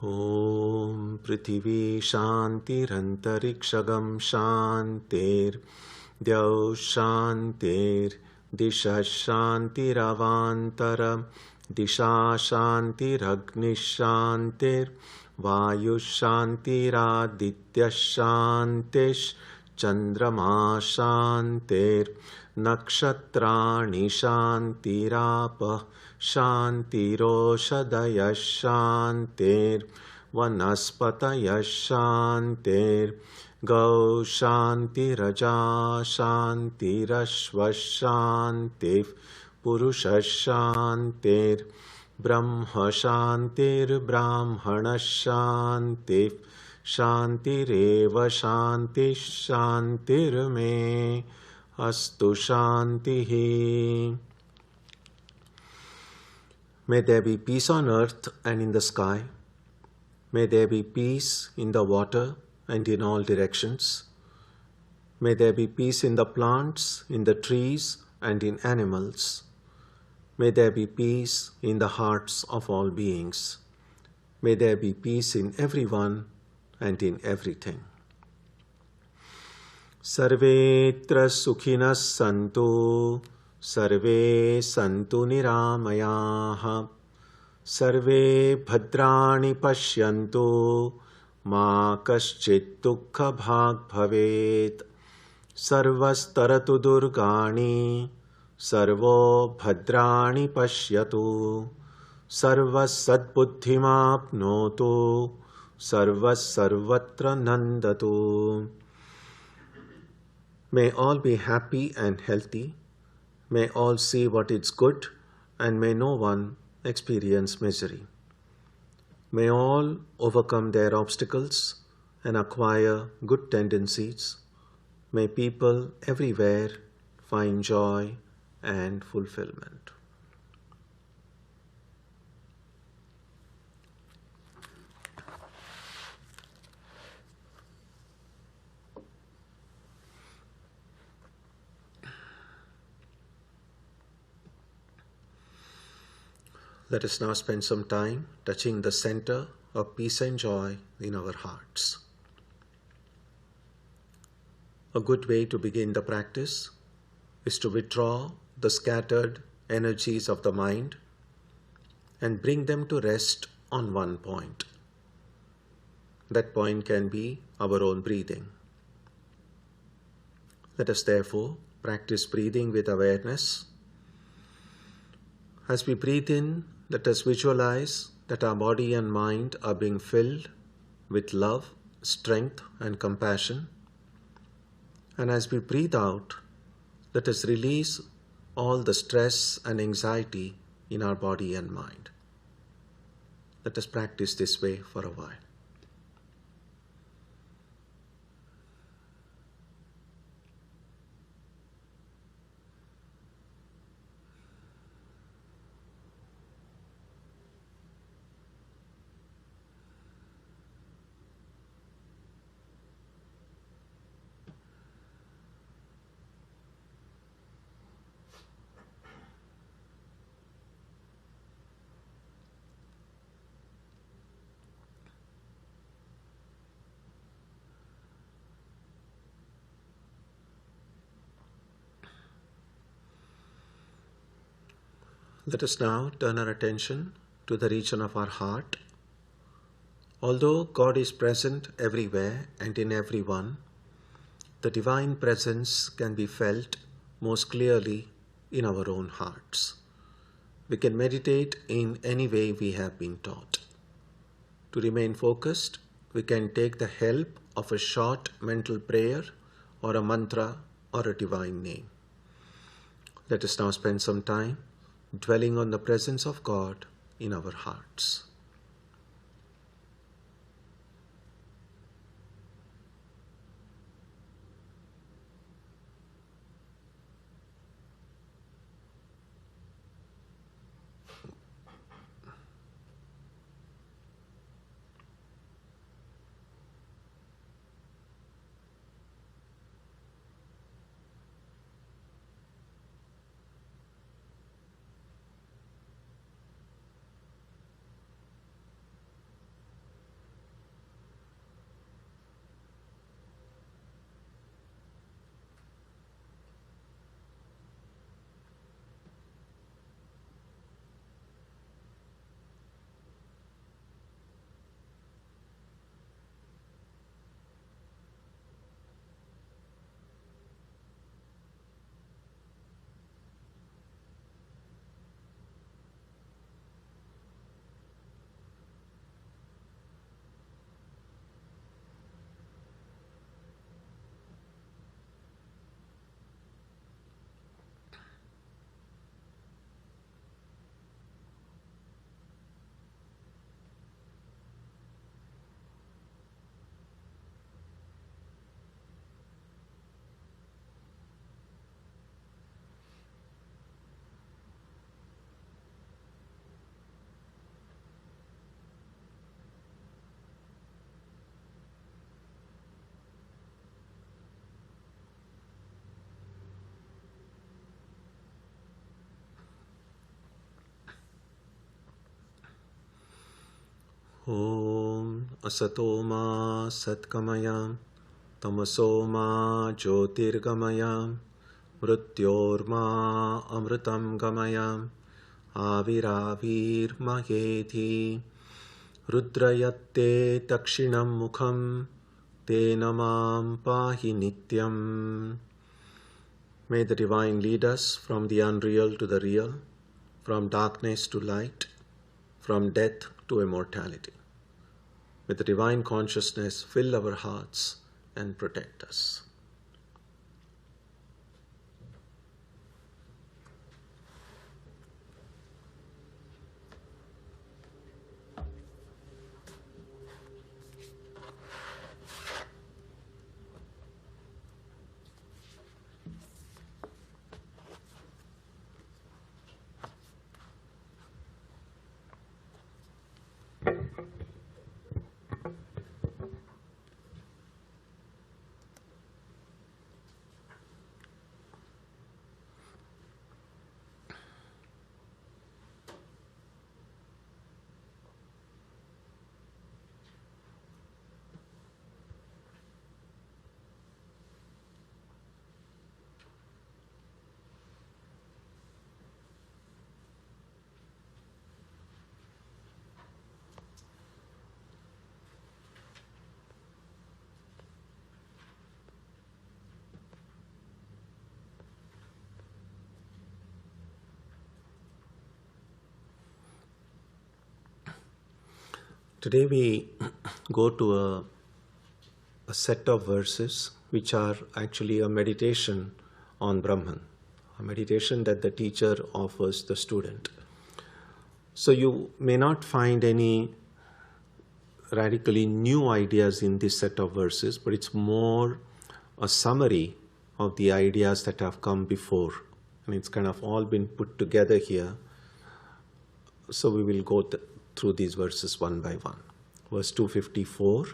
Om Prithvi Shantirantariksagam Shantir Dyav Shantir Disha Shantiravantaram Disha Shantiragni Shantir Vayu Shantiraditya Shantish Chandrama Shantir Nakshatrani Shantirapa Shantiroshadaya Shantir Vanaspataya Shantir Gau Shantiraja Shantirashva Shantir Purusha Shantir Brahma Shantir Brahmana Shantir Shantireva Shanti Shantir Me Astu Shantihi. May there be peace on earth and in the sky. May there be peace in the water and in all directions. May there be peace in the plants, in the trees, and in animals. May there be peace in the hearts of all beings. May there be peace in everyone and in everything. Sarvetra sukhinas santu, sarve santu niramayaha, sarve bhadrani pashyantu, ma kaschit dukkha bhag bhavet, sarvastaratu durgani, sarvo bhadrani pashyatu, sarvas sadbuddhimapnotu, sarvas sarvatra nandatu. May all be happy and healthy. May all see what is good, and may no one experience misery. May all overcome their obstacles and acquire good tendencies. May people everywhere find joy and fulfillment. Let us now spend some time touching the center of peace and joy in our hearts. A good way to begin the practice is to withdraw the scattered energies of the mind and bring them to rest on one point. That point can be our own breathing. Let us therefore practice breathing with awareness. As we breathe in, let us visualize that our body and mind are being filled with love, strength, and compassion. And as we breathe out, let us release all the stress and anxiety in our body and mind. Let us practice this way for a while. Let us now turn our attention to the region of our heart. Although God is present everywhere and in everyone, the divine presence can be felt most clearly in our own hearts. We can meditate in any way we have been taught. To remain focused, we can take the help of a short mental prayer or a mantra or a divine name. Let us now spend some time dwelling on the presence of God in our hearts. Om Asatoma Satkamaya Tamasoma Jyotirgamaya Mrityorma Amritam Gamaya Aviravirmaheti Rudrayatte Takshinam Mukham Te Namam Pahi Nityam. May the Divine lead us from the unreal to the real, from darkness to light, from death to immortality. May the Divine Consciousness fill our hearts and protect us. Today we go to a set of verses which are actually a meditation on Brahman, a meditation that the teacher offers the student. So you may not find any radically new ideas in this set of verses, but it's more a summary of the ideas that have come before. And it's kind of all been put together here. So we will go through these verses one by one. Verse 254.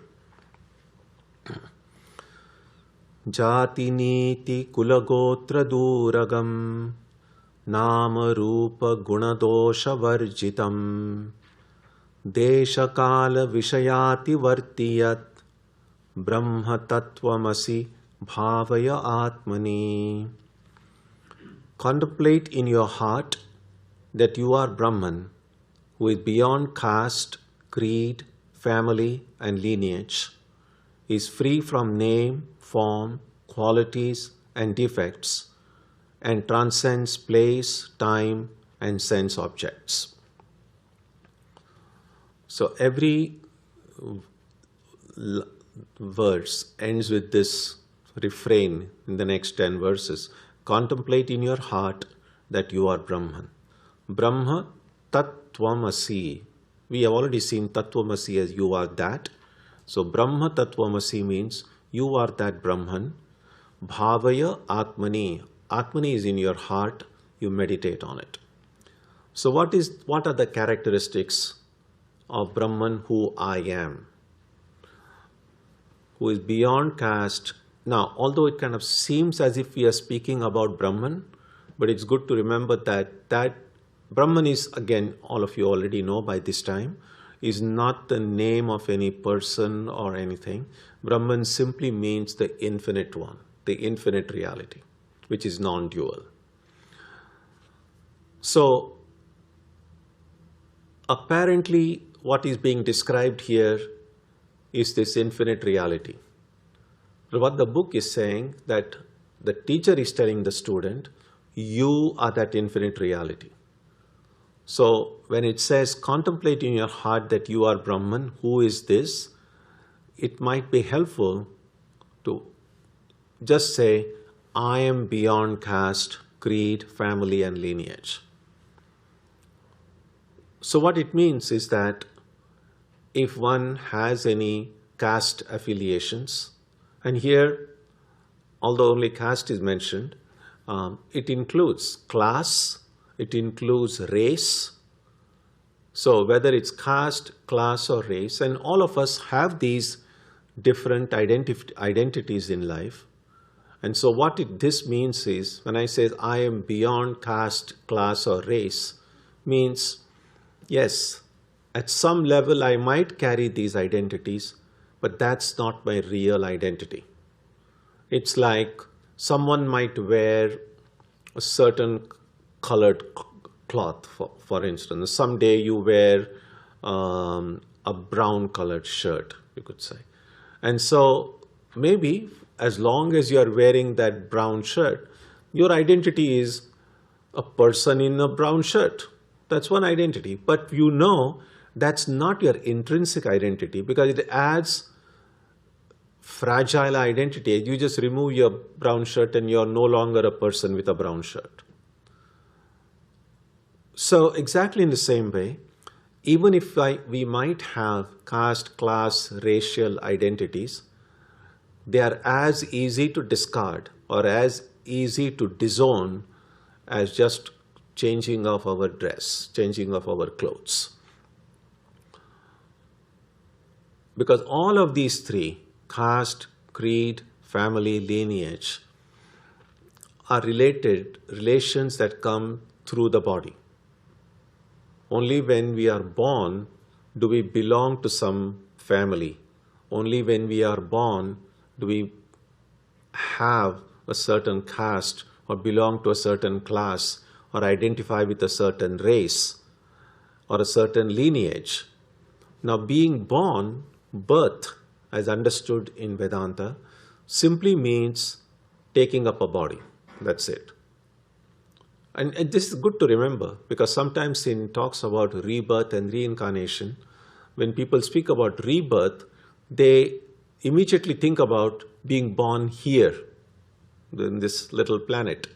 Jati niti kulagotra duragam nama rupa gunadosha varjitam desha kala vishayati vartiyat brahma tattvamasi bhavaya atmani. Contemplate in your heart that you are Brahman, who is beyond caste, creed, family, and lineage, is free from name, form, qualities, and defects, and transcends place, time, and sense objects. So every verse ends with this refrain in the next 10 verses. Contemplate in your heart that you are Brahman. Brahma Tattvamasi. We have already seen Tattvamasi as you are that. So Brahma Tattvamasi means you are that Brahman. Bhavaya Atmani. Atmani is in your heart. You meditate on it. So what are the characteristics of Brahman who I am? Who is beyond caste. Now, although it kind of seems as if we are speaking about Brahman, but it's good to remember that Brahman is, again, all of you already know by this time, is not the name of any person or anything. Brahman simply means the infinite one, the infinite reality, which is non-dual. So, apparently what is being described here is this infinite reality. What the book is saying, that the teacher is telling the student, you are that infinite reality. So when it says contemplate in your heart that you are Brahman, who is this? It might be helpful to just say, I am beyond caste, creed, family, and lineage. So what it means is that if one has any caste affiliations, and here, although only caste is mentioned, it includes class, it includes race. So whether it's caste, class, or race, and all of us have these different identities in life. And so what this means is, when I say I am beyond caste, class, or race, means, yes, At some level, I might carry these identities, but that's not my real identity. It's like someone might wear a certain colored cloth, for instance. Someday you wear a brown colored shirt, you could say. And so maybe as long as you are wearing that brown shirt, your identity is a person in a brown shirt. That's one identity. But you know that's not your intrinsic identity, because it adds fragile identity. You just remove your brown shirt and you're no longer a person with a brown shirt. So exactly in the same way, even if we might have caste, class, racial identities, they are as easy to discard or as easy to disown as just changing of our dress, changing of our clothes. Because all of these three, caste, creed, family, lineage, are relations that come through the body. Only when we are born do we belong to some family. Only when we are born do we have a certain caste or belong to a certain class or identify with a certain race or a certain lineage. Now, being born, birth, as understood in Vedanta, simply means taking up a body. That's it. And this is good to remember, because sometimes in talks about rebirth and reincarnation, when people speak about rebirth, they immediately think about being born here, in this little planet.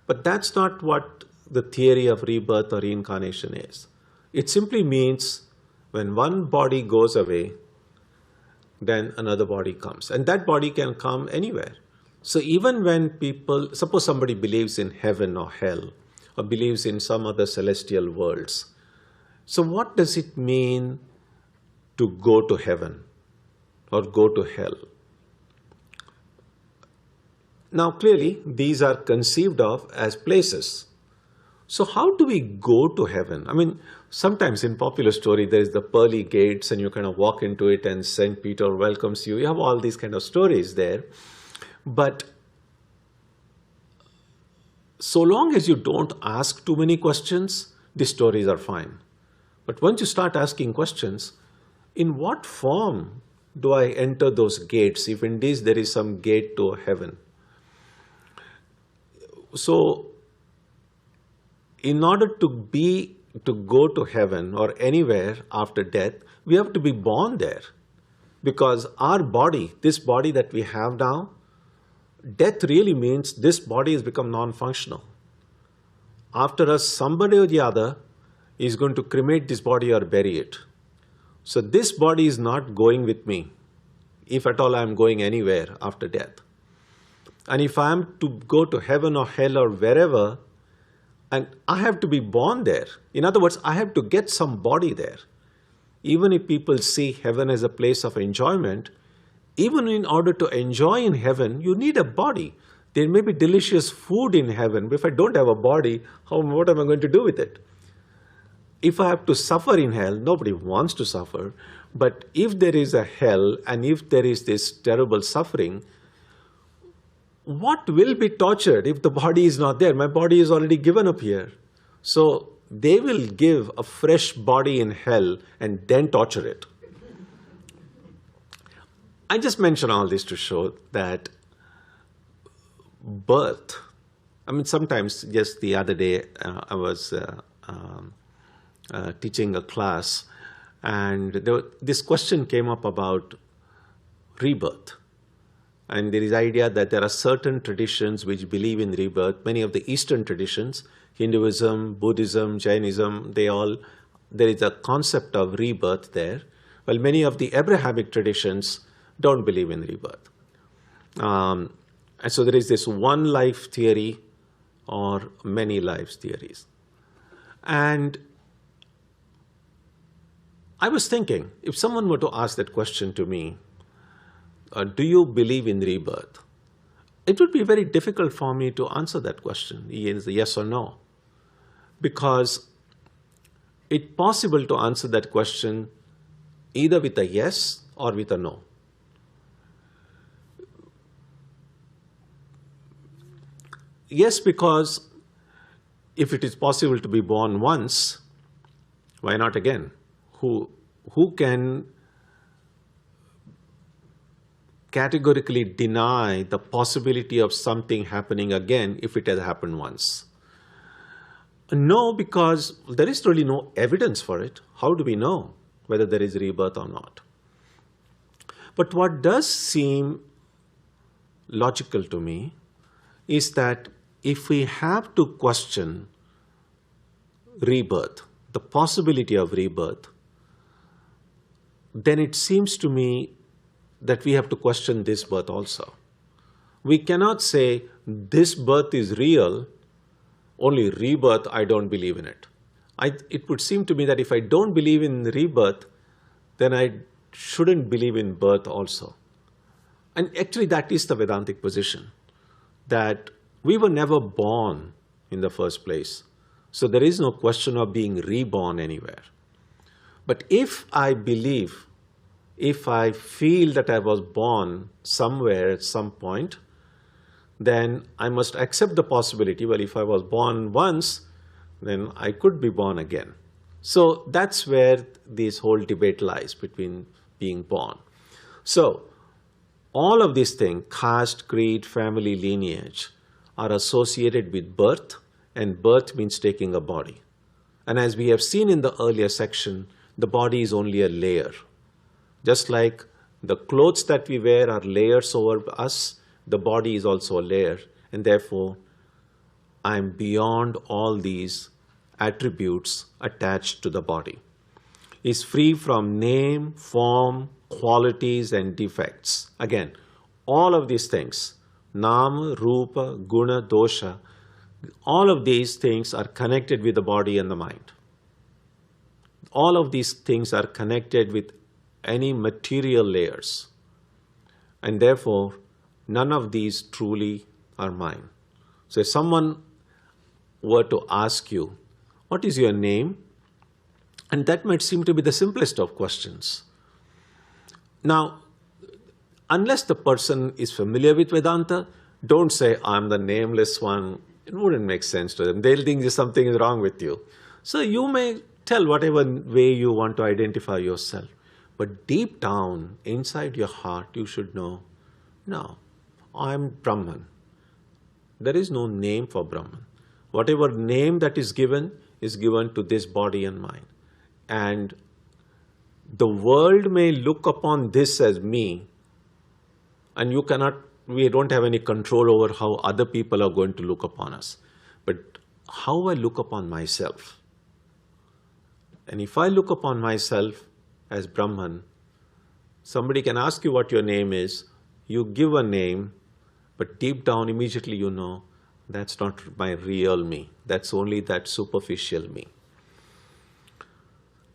But that's not what the theory of rebirth or reincarnation is. It simply means when one body goes away, then another body comes. And that body can come anywhere. So even when people, suppose somebody believes in heaven or hell, or believes in some other celestial worlds. So what does it mean to go to heaven or go to hell? Now clearly, these are conceived of as places. So how do we go to heaven? I mean, sometimes in popular story, there is the pearly gates and you kind of walk into it and St. Peter welcomes you. You have all these kind of stories there. But so long as you don't ask too many questions, the stories are fine. But once you start asking questions, in what form do I enter those gates, if indeed there is some gate to heaven? So, in order to go to heaven or anywhere after death, we have to be born there. Because our body, this body that we have now, death really means this body has become non-functional. After us, somebody or the other is going to cremate this body or bury it. So this body is not going with me, if at all I am going anywhere after death. And if I am to go to heaven or hell or wherever, and I have to be born there. In other words, I have to get some body there. Even if people see heaven as a place of enjoyment, even in order to enjoy in heaven, you need a body. There may be delicious food in heaven, but if I don't have a body, what am I going to do with it? If I have to suffer in hell, nobody wants to suffer. But if there is a hell and if there is this terrible suffering, what will be tortured if the body is not there? My body is already given up here. So they will give a fresh body in hell and then torture it. I just mention all this to show that birth, I mean, sometimes, just the other day, I was teaching a class, and this question came up about rebirth. And there is idea that there are certain traditions which believe in rebirth. Many of the Eastern traditions, Hinduism, Buddhism, Jainism, there is a concept of rebirth there. While many of the Abrahamic traditions don't believe in rebirth. And so there is this one life theory or many lives theories. And I was thinking, if someone were to ask that question to me, do you believe in rebirth? It would be very difficult for me to answer that question, yes or no. Because it's possible to answer that question either with a yes or with a no. Yes, because if it is possible to be born once, why not again? Who can categorically deny the possibility of something happening again if it has happened once? No, because there is really no evidence for it. How do we know whether there is rebirth or not? But what does seem logical to me is that if we have to question rebirth, the possibility of rebirth, then it seems to me that we have to question this birth also. We cannot say this birth is real, only rebirth, I don't believe in it. It would seem to me that if I don't believe in rebirth, then I shouldn't believe in birth also. And actually that is the Vedantic position, that we were never born in the first place. So there is no question of being reborn anywhere. But if I believe, if I feel that I was born somewhere at some point, then I must accept the possibility, well, if I was born once, then I could be born again. So that's where this whole debate lies between being born. So all of these things, caste, creed, family, lineage, are associated with birth, and birth means taking a body. And as we have seen in the earlier section, the body is only a layer. Just like the clothes that we wear are layers over us, the body is also a layer, and therefore I am beyond all these attributes attached to the body. Is free from name, form, qualities, and defects. Again, all of these things, nama, rupa, guna, dosha, all of these things are connected with the body and the mind. All of these things are connected with any material layers, and therefore none of these truly are mine. So if someone were to ask you, what is your name? And that might seem to be the simplest of questions. Now, unless the person is familiar with Vedanta, don't say, I'm the nameless one. It wouldn't make sense to them. They'll think something is wrong with you. So you may tell whatever way you want to identify yourself. But deep down, inside your heart, you should know, no, I'm Brahman. There is no name for Brahman. Whatever name that is given to this body and mind. And the world may look upon this as me, and we don't have any control over how other people are going to look upon us. But how I look upon myself. And if I look upon myself as Brahman, somebody can ask you what your name is, you give a name, but deep down immediately you know, that's not my real me. That's only that superficial me.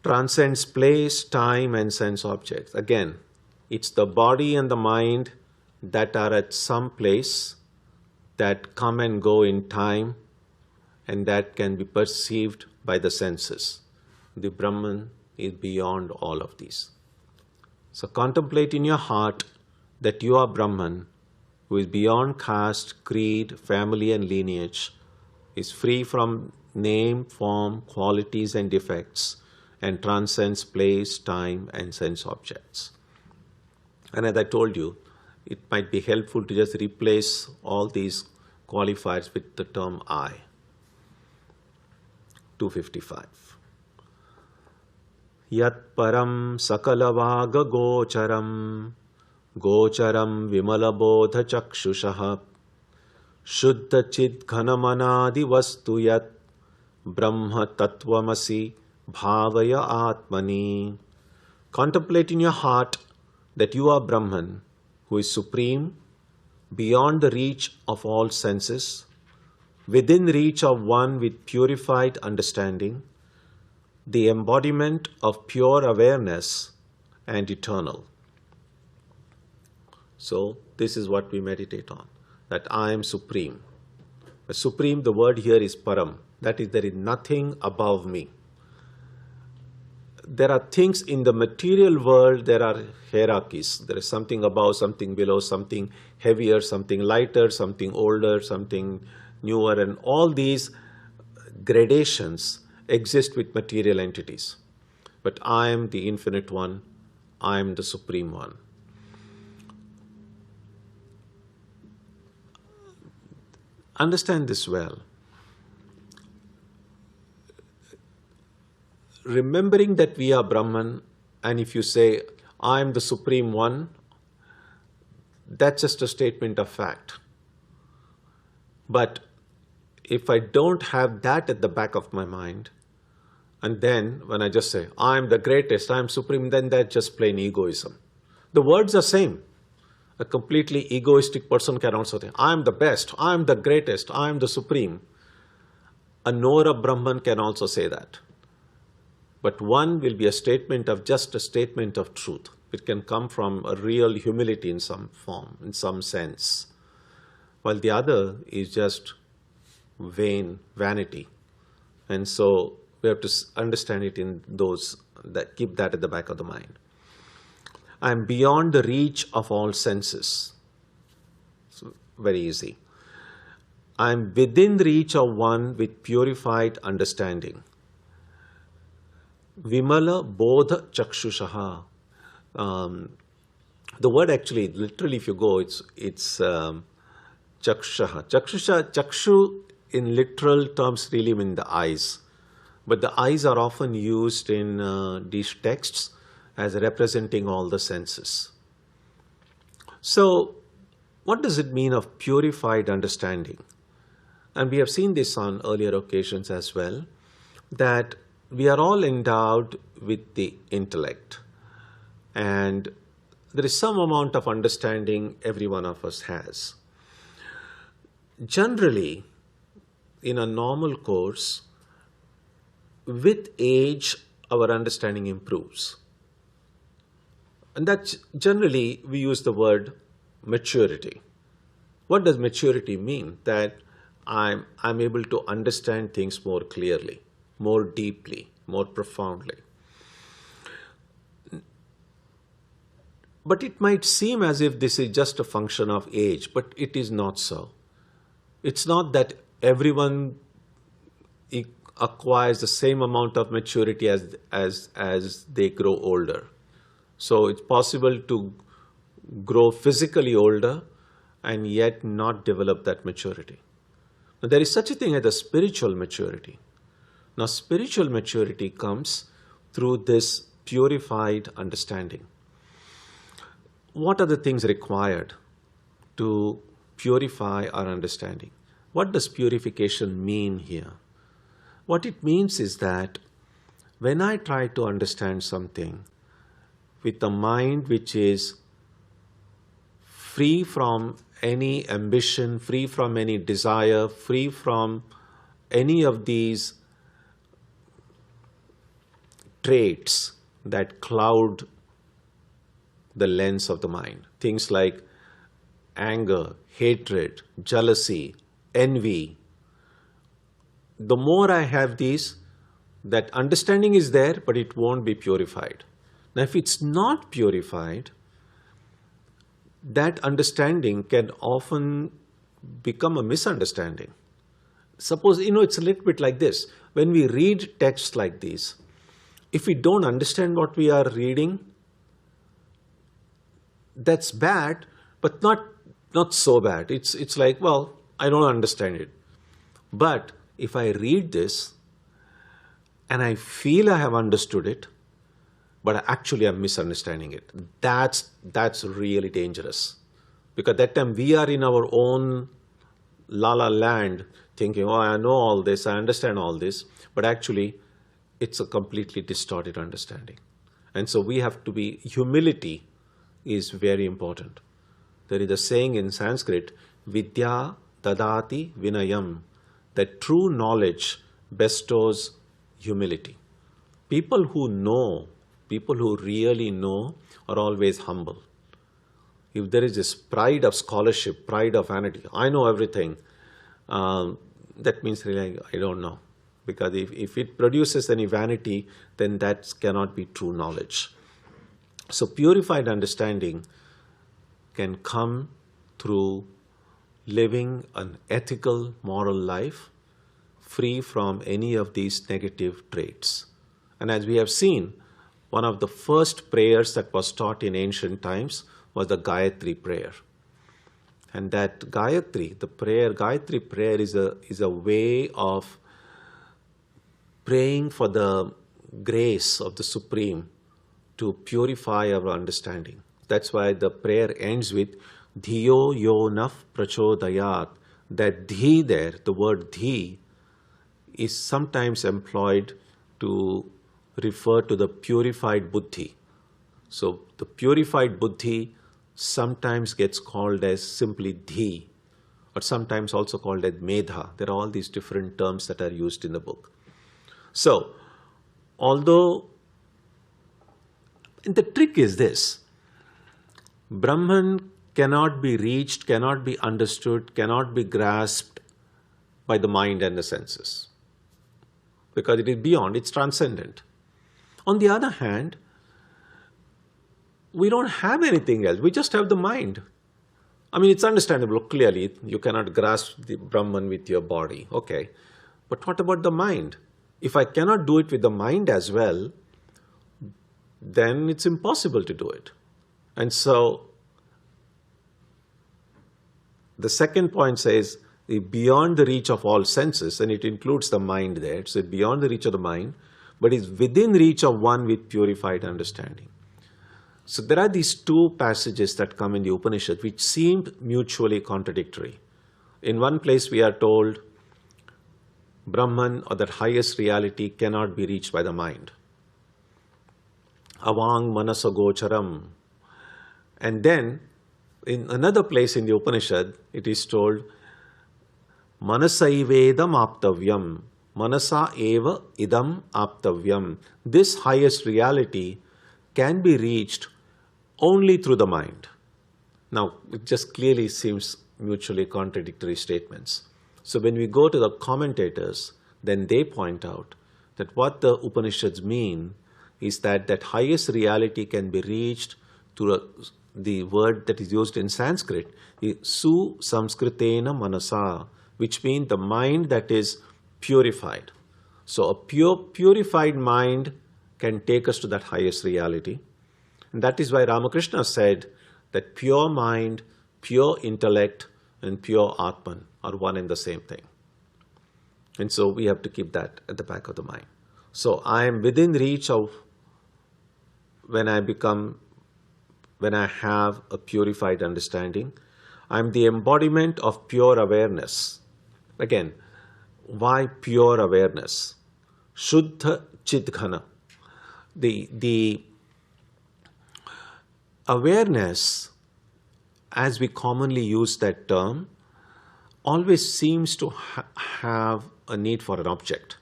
Transcends place, time, and sense objects. Again, it's the body and the mind that are at some place, that come and go in time, and that can be perceived by the senses. The Brahman is beyond all of these. So contemplate in your heart that you are Brahman, who is beyond caste, creed, family, and lineage, is free from name, form, qualities, and defects, and transcends place, time, and sense objects. And as I told you, it might be helpful to just replace all these qualifiers with the term I. 255. Yat param sakalavaga gocharam gocharam vimalabodha chakshushaha shuddha chid ghanamanadi vastu yat brahma tattvamasi bhavaya atmani. Contemplate in your heart that you are Brahman, who is supreme, beyond the reach of all senses, within reach of one with purified understanding, the embodiment of pure awareness, and eternal. So this is what we meditate on, that I am supreme. Supreme, the word here is param. That is, there is nothing above me. there are things in the material world, there are hierarchies. There is something above, something below, something heavier, something lighter, something older, something newer, and all these gradations exist with material entities. But I am the infinite one, I am the supreme one. Understand this well. Remembering that we are Brahman, and if you say, I am the supreme one, that's just a statement of fact. But if I don't have that at the back of my mind, and then when I just say, I am the greatest, I am supreme, then that's just plain egoism. The words are same. A completely egoistic person can also say, I am the best, I am the greatest, I am the supreme. A knower of Brahman can also say that. But one will be a statement of just a statement of truth. It can come from a real humility in some form, in some sense. While the other is just vain, vanity. And so we have to understand it in those, that keep that at the back of the mind. I am beyond the reach of all senses. It's very easy. I am within the reach of one with purified understanding. Vimala bodha chakshushaha. The word actually, literally, if you go, it's chakshushaha. Chakshu in literal terms really mean the eyes. But the eyes are often used in these texts as representing all the senses. So, what does it mean of purified understanding? And we have seen this on earlier occasions as well, that we are all endowed with the intellect, and there is some amount of understanding every one of us has. Generally, in a normal course, with age, our understanding improves. And that's generally, we use the word maturity. What does maturity mean? That I'm able to understand things more clearly, more deeply, more profoundly. But it might seem as if this is just a function of age, but it is not so. It's not that everyone acquires the same amount of maturity as they grow older. So it's possible to grow physically older and yet not develop that maturity. Now, there is such a thing as a spiritual maturity. Now, spiritual maturity comes through this purified understanding. What are the things required to purify our understanding? What does purification mean here? What it means is that when I try to understand something with a mind which is free from any ambition, free from any desire, free from any of these traits that cloud the lens of the mind. Things like anger, hatred, jealousy, envy. The more I have these, that understanding is there, but it won't be purified. Now, if it's not purified, that understanding can often become a misunderstanding. Suppose, it's a little bit like this. When we read texts like these, if we don't understand what we are reading, that's bad, but not so bad. It's like, well, I don't understand it. But if I read this and I feel I have understood it, but actually I'm misunderstanding it, that's really dangerous. Because that time we are in our own la-la land thinking, oh, I know all this, I understand all this, but actually it's a completely distorted understanding. And so we have to be, humility is very important. There is a saying in Sanskrit, vidya dadati vinayam, that true knowledge bestows humility. People who know, people who really know, are always humble. If there is this pride of scholarship, pride of vanity, I know everything, that means really I don't know. because if it produces any vanity, then that cannot be true knowledge. So purified understanding can come through living an ethical, moral life, free from any of these negative traits. And as we have seen, one of the first prayers that was taught in ancient times was the Gayatri prayer. And that Gayatri prayer is a way of praying for the grace of the Supreme to purify our understanding. That's why the prayer ends with Dhiyo yo naf prachodayat. That dhi there, the word dhi, is sometimes employed to refer to the purified buddhi. So the purified buddhi sometimes gets called as simply dhi, or sometimes also called as medha. There are all these different terms that are used in the book. So, although, and the trick is this, Brahman cannot be reached, cannot be understood, cannot be grasped by the mind and the senses, because it is beyond, it's transcendent. On the other hand, we don't have anything else. We just have the mind. I mean, it's understandable, clearly, you cannot grasp the Brahman with your body. Okay. But what about the mind? If I cannot do it with the mind as well, then it's impossible to do it. And so, the second point says, beyond the reach of all senses, and it includes the mind there. So, beyond the reach of the mind, but is within reach of one with purified understanding. So there are these two passages that come in the Upanishad which seem mutually contradictory. In one place we are told Brahman, or that highest reality, cannot be reached by the mind. Avang manasa gocharam. And then in another place in the Upanishad it is told Manasaivedam aptavyam. Manasa eva idam aptavyam. This highest reality can be reached only through the mind. Now, it just clearly seems mutually contradictory statements. So when we go to the commentators, then they point out that what the Upanishads mean is that highest reality can be reached through the word that is used in Sanskrit, su samskritena manasa, which means the mind that is purified. So a purified mind can take us to that highest reality. And that is why Ramakrishna said that pure mind, pure intellect, and pure Atman are one and the same thing. And so we have to keep that at the back of the mind. So I am within reach of when I have a purified understanding. I am the embodiment of pure awareness. Again, why pure awareness? Shuddha Chidghana. The awareness, as we commonly use that term, always seems to have a need for an object,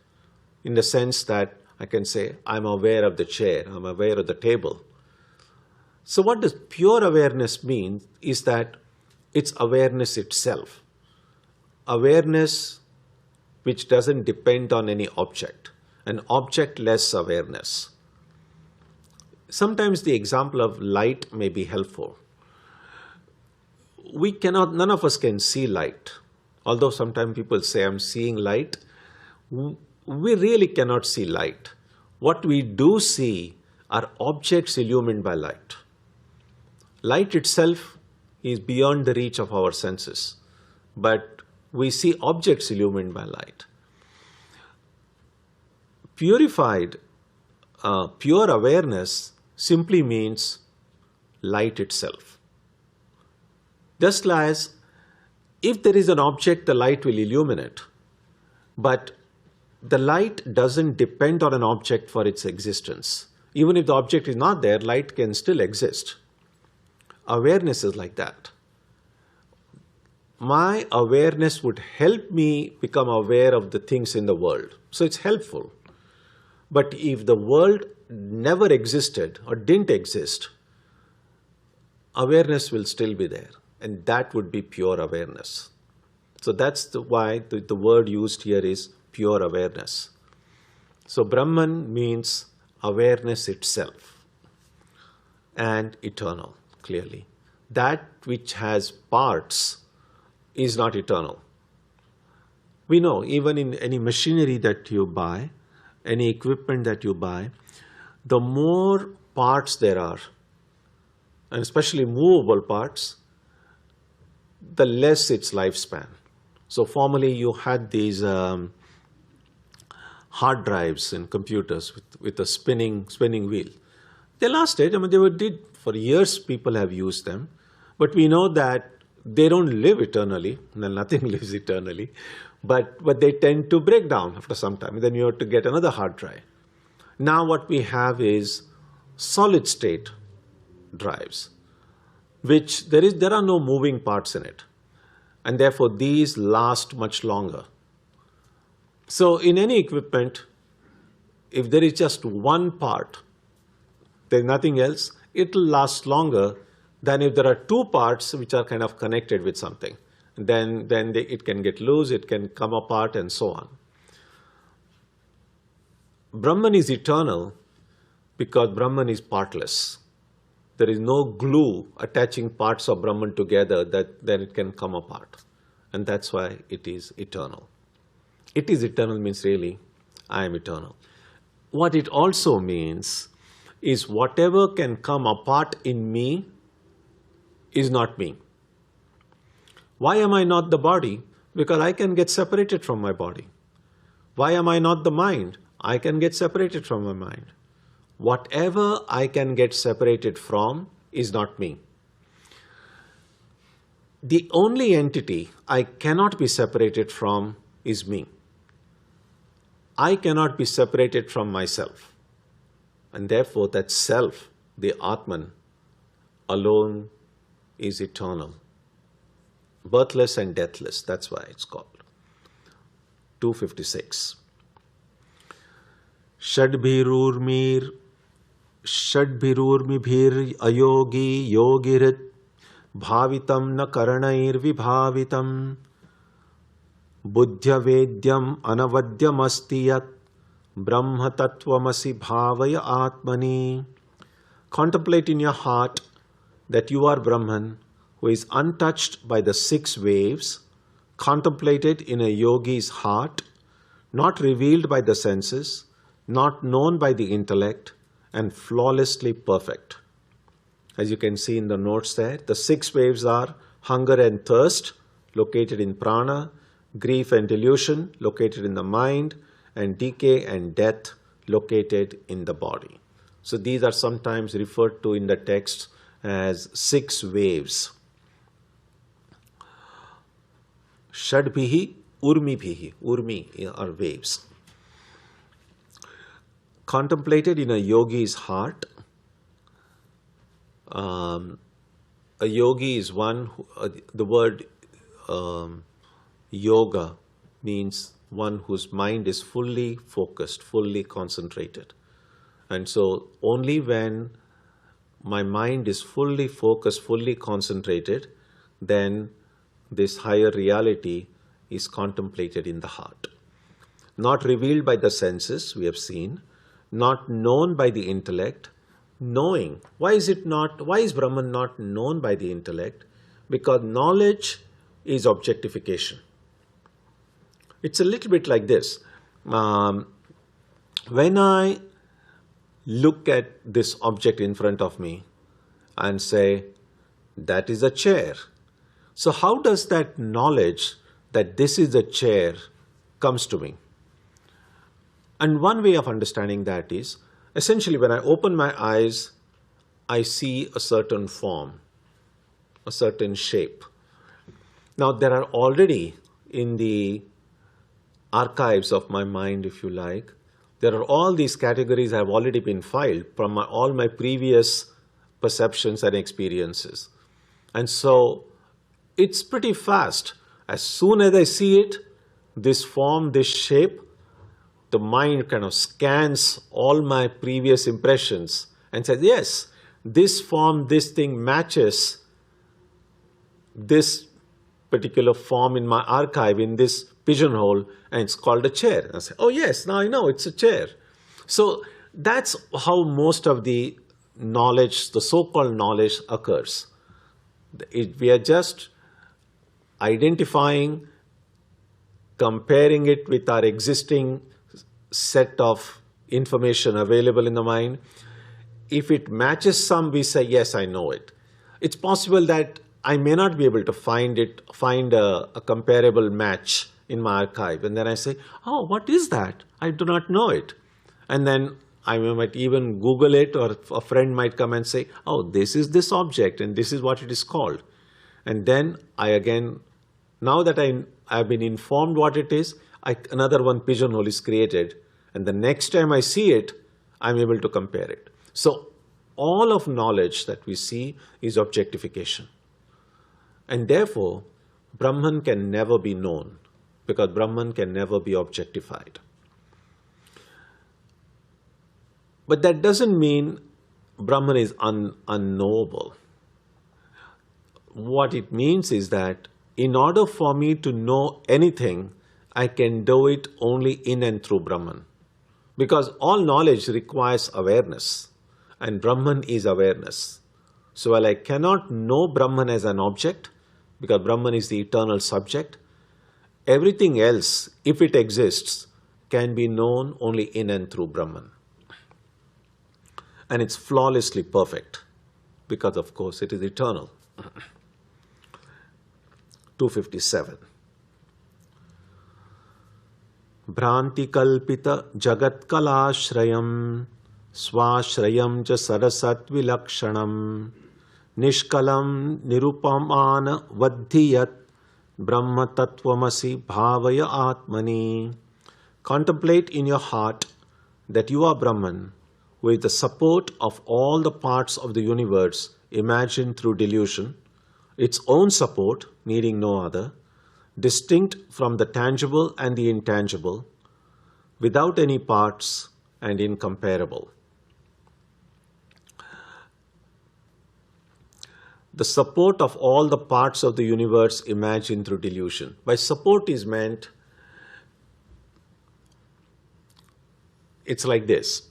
in the sense that I can say, I'm aware of the chair, I'm aware of the table. So what does pure awareness mean is that it's awareness itself. Awareness which doesn't depend on any object, an object-less awareness. Sometimes the example of light may be helpful. None of us can see light. Although sometimes people say, I'm seeing light, we really cannot see light. What we do see are objects illumined by light. Light itself is beyond the reach of our senses, but we see objects illumined by light. Purified, pure awareness simply means light itself. Just as if there is an object, the light will illuminate, but the light doesn't depend on an object for its existence. Even if the object is not there, light can still exist. Awareness is like that. My awareness would help me become aware of the things in the world. So it's helpful. But if the world never existed or didn't exist, awareness will still be there. And that would be pure awareness. So that's why the word used here is pure awareness. So Brahman means awareness itself and eternal, clearly. That which has parts is not eternal. We know even in any machinery that you buy, any equipment that you buy, the more parts there are, and especially movable parts, the less its lifespan. So formerly you had these hard drives in computers with a spinning wheel. They lasted, for years people have used them, but we know that they don't live eternally. Well, nothing lives eternally, but they tend to break down after some time. Then you have to get another hard drive. Now what we have is solid state drives, which there are no moving parts in it, and therefore these last much longer. So in any equipment, if there is just one part, there's nothing else, it will last longer than if there are two parts which are kind of connected with something. Then it can get loose, it can come apart, and so on. Brahman is eternal because Brahman is partless. There is no glue attaching parts of Brahman together that then it can come apart. And that's why it is eternal. It is eternal means really, I am eternal. What it also means is whatever can come apart in me is not me. Why am I not the body? Because I can get separated from my body. Why am I not the mind? I can get separated from my mind. Whatever I can get separated from is not me. The only entity I cannot be separated from is me. I cannot be separated from myself. And therefore that self, the Atman, alone is eternal. Birthless and deathless, that's why it's called. 256. Shadbhirurmir ayogi yogirit bhavitam na karanair vibhavitam buddhya vedyam anavadyam astiyat brahma tattvamasi bhavaya atmani. Contemplate in your heart that you are Brahman, who is untouched by the 6 waves, contemplated in a yogi's heart, not revealed by the senses, not known by the intellect, and flawlessly perfect. As you can see in the notes there, the 6 waves are hunger and thirst, located in prana, grief and delusion, located in the mind, and decay and death, located in the body. So these are sometimes referred to in the text as 6 waves. Shadbhihi, urmibhihi. Urmi are waves. Contemplated in a yogi's heart. A yogi is one who, the word yoga means one whose mind is fully focused, fully concentrated. And so only when my mind is fully focused, fully concentrated, then this higher reality is contemplated in the heart. Not revealed by the senses, we have seen, not known by the intellect, knowing. Why is Brahman not known by the intellect? Because knowledge is objectification. It's a little bit like this. When I look at this object in front of me and say, that is a chair. So how does that knowledge that this is a chair comes to me? And one way of understanding that is, essentially when I open my eyes, I see a certain form, a certain shape. Now there are already in the archives of my mind, if you like, there are all these categories have already been filed from all my previous perceptions and experiences. And so it's pretty fast. As soon as I see it, this form, this shape, the mind kind of scans all my previous impressions and says, yes, this form, this thing matches this particular form in my archive in this pigeonhole, and it's called a chair. I say, oh yes, now I know it's a chair. So that's how most of the knowledge, the so-called knowledge, occurs. We are just identifying, comparing it with our existing set of information available in the mind. If it matches some, we say, yes, I know it. It's possible that I may not be able to find a comparable match in my archive. And then I say, oh, what is that? I do not know it. And then I might even Google it, or a friend might come and say, oh, this is this object and this is what it is called. And then now that I've been informed what it is, another one pigeonhole is created. And the next time I see it, I'm able to compare it. So all of knowledge that we see is objectification. And therefore, Brahman can never be known, because Brahman can never be objectified. But that doesn't mean Brahman is unknowable. What it means is that in order for me to know anything, I can do it only in and through Brahman. Because all knowledge requires awareness, and Brahman is awareness. So while I cannot know Brahman as an object, because Brahman is the eternal subject, everything else, if it exists, can be known only in and through Brahman. And it's flawlessly perfect, because of course it is eternal. 257. Bhranti kalpita jagat kalashrayam swashrayam cha sarasat vilakshanam nishkalam nirupamana vadhiyat brahma tattvamasi bhavaya atmani. Contemplate in your heart that you are Brahman, with the support of all the parts of the universe imagined through delusion, its own support needing no other, distinct from the tangible and the intangible, without any parts and incomparable. The support of all the parts of the universe imagined through delusion. By support is meant, it's like this.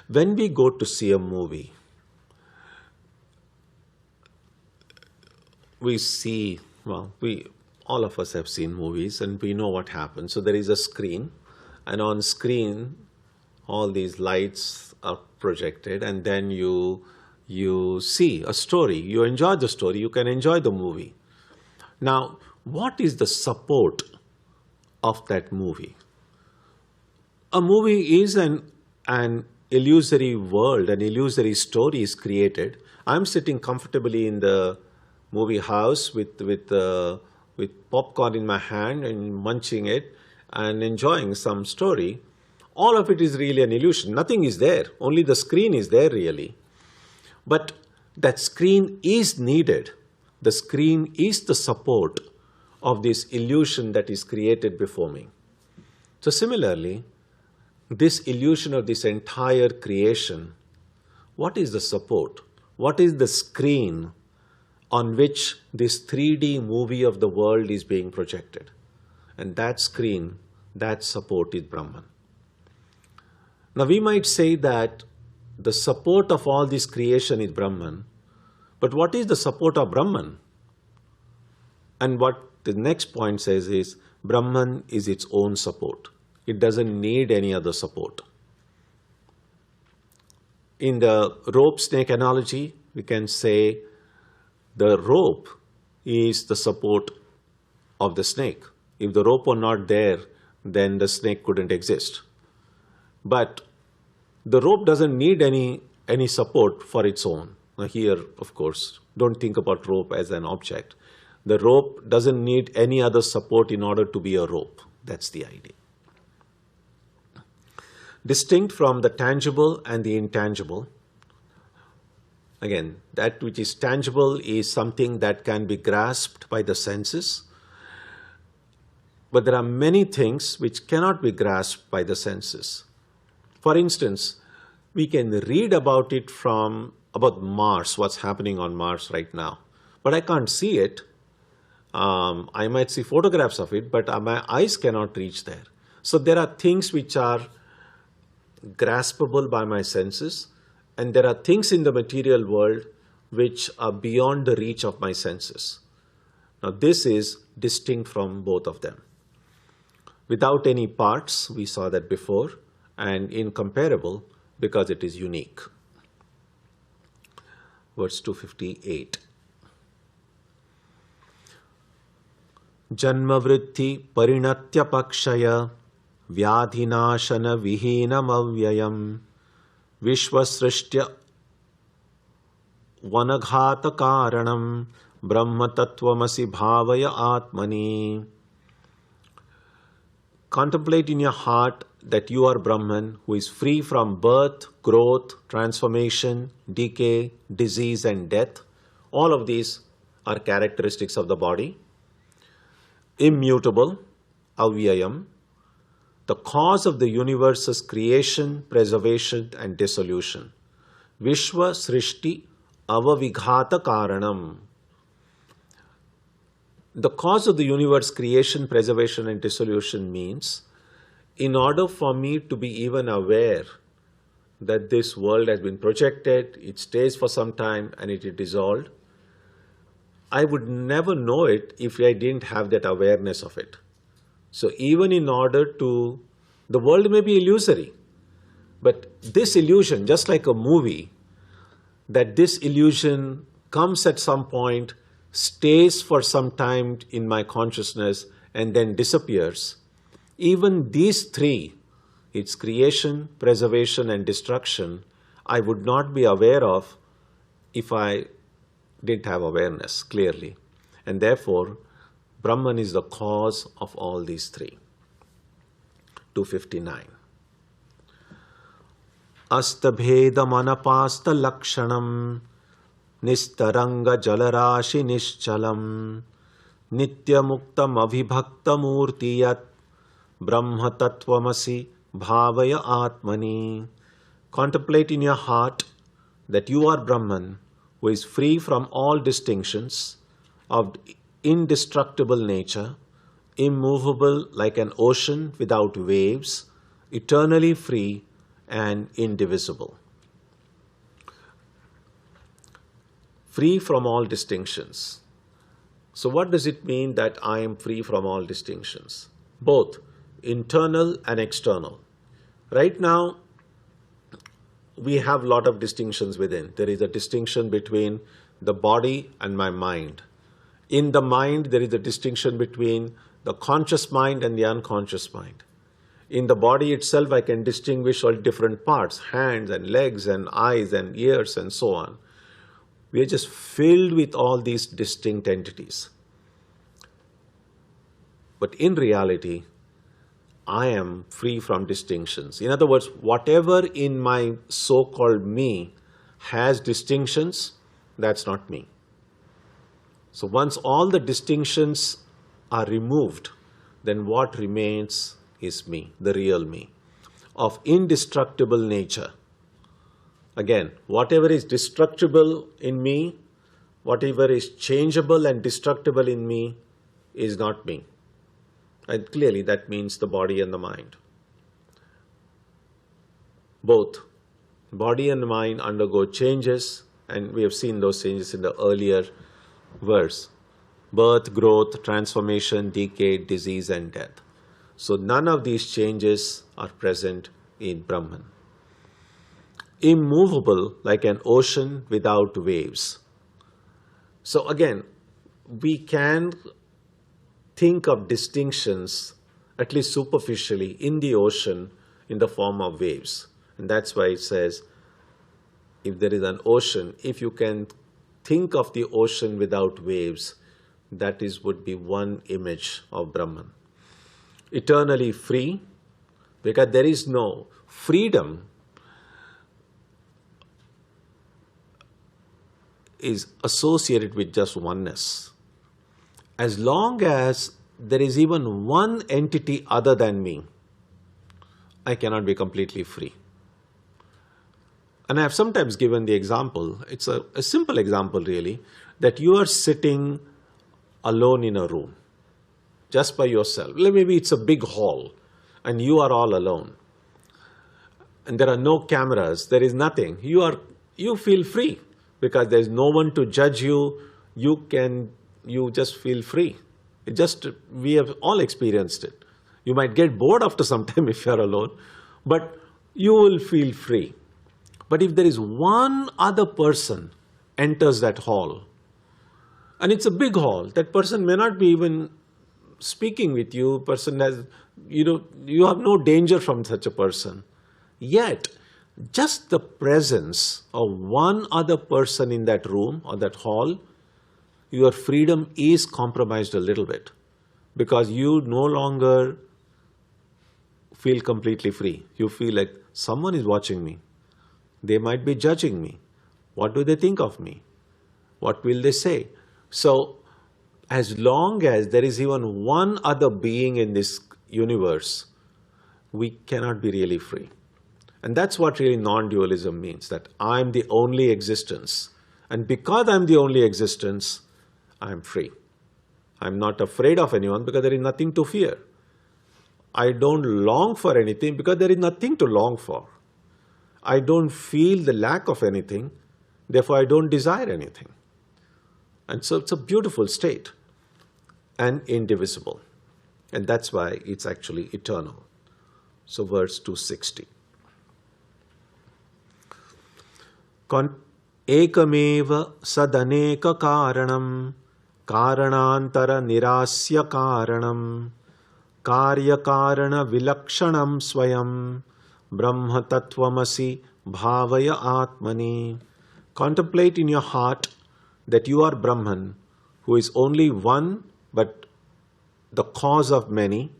When we go to see a movie, we see, all of us have seen movies and we know what happens. So there is a screen, and on screen, all these lights are projected, and then you see a story. You enjoy the story. You can enjoy the movie. Now, what is the support of that movie? A movie is an illusory world, an illusory story is created. I'm sitting comfortably in the movie house with popcorn in my hand and munching it and enjoying some story. All of it is really an illusion. Nothing is there. Only the screen is there really. But that screen is needed. The screen is the support of this illusion that is created before me. So similarly, this illusion of this entire creation, what is the support? What is the screen on which this 3D movie of the world is being projected? And that screen, that support is Brahman. Now we might say that the support of all this creation is Brahman, but what is the support of Brahman? And what the next point says is, Brahman is its own support. It doesn't need any other support. In the rope snake analogy, we can say the rope is the support of the snake. If the rope were not there, then the snake couldn't exist. But the rope doesn't need any support for its own. Now here, of course, don't think about rope as an object. The rope doesn't need any other support in order to be a rope. That's the idea. Distinct from the tangible and the intangible. Again, that which is tangible is something that can be grasped by the senses. But there are many things which cannot be grasped by the senses. For instance, we can read about about Mars, what's happening on Mars right now. But I can't see it. I might see photographs of it, but my eyes cannot reach there. So there are things which are graspable by my senses, and there are things in the material world which are beyond the reach of my senses. Now this is distinct from both of them. Without any parts, we saw that before, and incomparable because it is unique. Verse 258. Janmavritti parinatya pakshaya vyadhinashana vihinam avyayam vishvasrishtya vanaghata karanam brahma tattvamasi bhavaya atmani. Contemplate in your heart that you are Brahman, who is free from birth, growth, transformation, decay, disease and death. All of these are characteristics of the body. Immutable, avyayam, the cause of the universe's creation, preservation and dissolution. Vishwa srishti avavighata karanam. The cause of the universe creation, preservation and dissolution means, in order for me to be even aware that this world has been projected, it stays for some time and it is dissolved, I would never know it if I didn't have that awareness of it. So even in order to, the world may be illusory, but this illusion, just like a movie, that this illusion comes at some point, stays for some time in my consciousness and then disappears. Even these three, its creation, preservation and destruction, I would not be aware of if I didn't have awareness clearly. And therefore, Brahman is the cause of all these three. 259. Astabheda manapasta lakshanam nistaranga jalarashi nischalam nityamuktam avibhakta murtiyat brahma tattvamasi bhavaya atmani. Contemplate in your heart that you are Brahman, who is free from all distinctions, of indestructible nature, immovable like an ocean without waves, eternally free and indivisible. Free from all distinctions. So what does it mean that I am free from all distinctions? Both internal and external. Right now, we have a lot of distinctions within. There is a distinction between the body and my mind. In the mind, there is a distinction between the conscious mind and the unconscious mind. In the body itself, I can distinguish all different parts, hands and legs and eyes and ears and so on. We are just filled with all these distinct entities. But in reality, I am free from distinctions. In other words, whatever in my so-called me has distinctions, that's not me. So once all the distinctions are removed, then what remains is me, the real me, of indestructible nature. Again, whatever is destructible in me, whatever is changeable and destructible in me is not me. And clearly that means the body and the mind. Both body and mind undergo changes, and we have seen those changes in the earlier verse. Birth, growth, transformation, decay, disease and death. So none of these changes are present in Brahman. Immovable like an ocean without waves. So again, we can think of distinctions, at least superficially, in the ocean in the form of waves. And that's why it says, if there is an ocean, if you can think of the ocean without waves, that would be one image of Brahman. Eternally free, because there is no freedom is associated with just oneness. As long as there is even one entity other than me, I cannot be completely free. And I have sometimes given the example, it's a simple example really, that you are sitting alone in a room, just by yourself. Maybe it's a big hall and you are all alone. And there are no cameras, there is nothing. You feel free because there is no one to judge you. You just feel free. We have all experienced it. You might get bored after some time if you are alone, but you will feel free. But if there is one other person enters that hall, and it's a big hall, that person may not be even speaking with you, you have no danger from such a person. Yet, just the presence of one other person in that room or that hall, your freedom is compromised a little bit because you no longer feel completely free. You feel like someone is watching me. They might be judging me. What do they think of me? What will they say? So, as long as there is even one other being in this universe, we cannot be really free. And that's what really non-dualism means, that I'm the only existence. And because I'm the only existence, I'm free. I'm not afraid of anyone because there is nothing to fear. I don't long for anything because there is nothing to long for. I don't feel the lack of anything, therefore I don't desire anything. And so it's a beautiful state and indivisible. And that's why it's actually eternal. So verse 260. Ekameva sadaneka karanam karanantara nirasya karanam karya karana vilakshanam swayam brahma tattvamasi bhavaya atmani. Contemplate in your heart that you are Brahman, who is only one but the cause of many,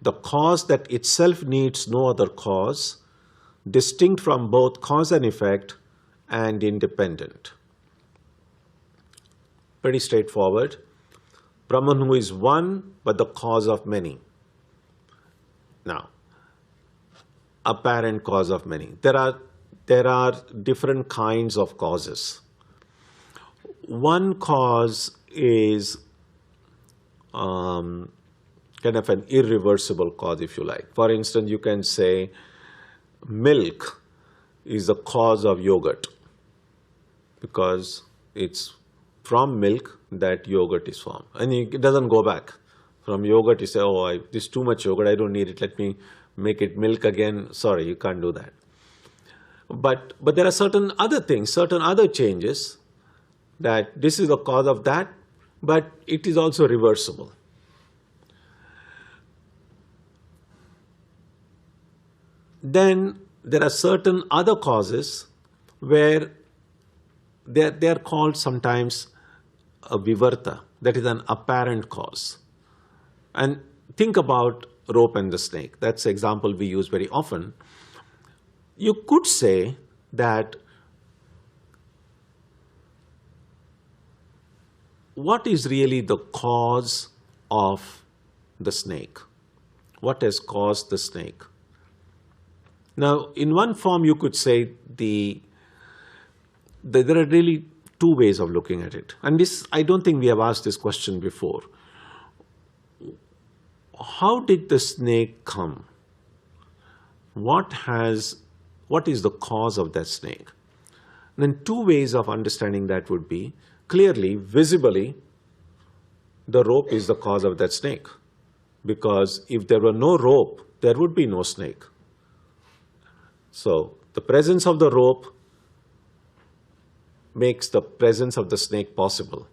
the cause that itself needs no other cause, distinct from both cause and effect, and independent. Pretty straightforward. Brahman who is one but the cause of many. Now, apparent cause of many. There are different kinds of causes. One cause is kind of an irreversible cause, if you like. For instance, you can say milk is the cause of yogurt because it's from milk that yogurt is formed. And it doesn't go back. From yogurt, you say, oh, this is too much yogurt, I don't need it, let me make it milk again. Sorry, you can't do that. But there are certain other things, certain other changes that this is the cause of that, but it is also reversible. Then there are certain other causes where they are called sometimes a vivarta, that is an apparent cause. And think about rope and the snake. That's the example we use very often. You could say that what is really the cause of the snake? What has caused the snake? Now, in one form, you could say there are really two ways of looking at it. And this, I don't think we have asked this question before. How did the snake come? What is the cause of that snake? And then two ways of understanding that would be, clearly, visibly, the rope is the cause of that snake. Because if there were no rope, there would be no snake. So, the presence of the rope makes the presence of the snake possible.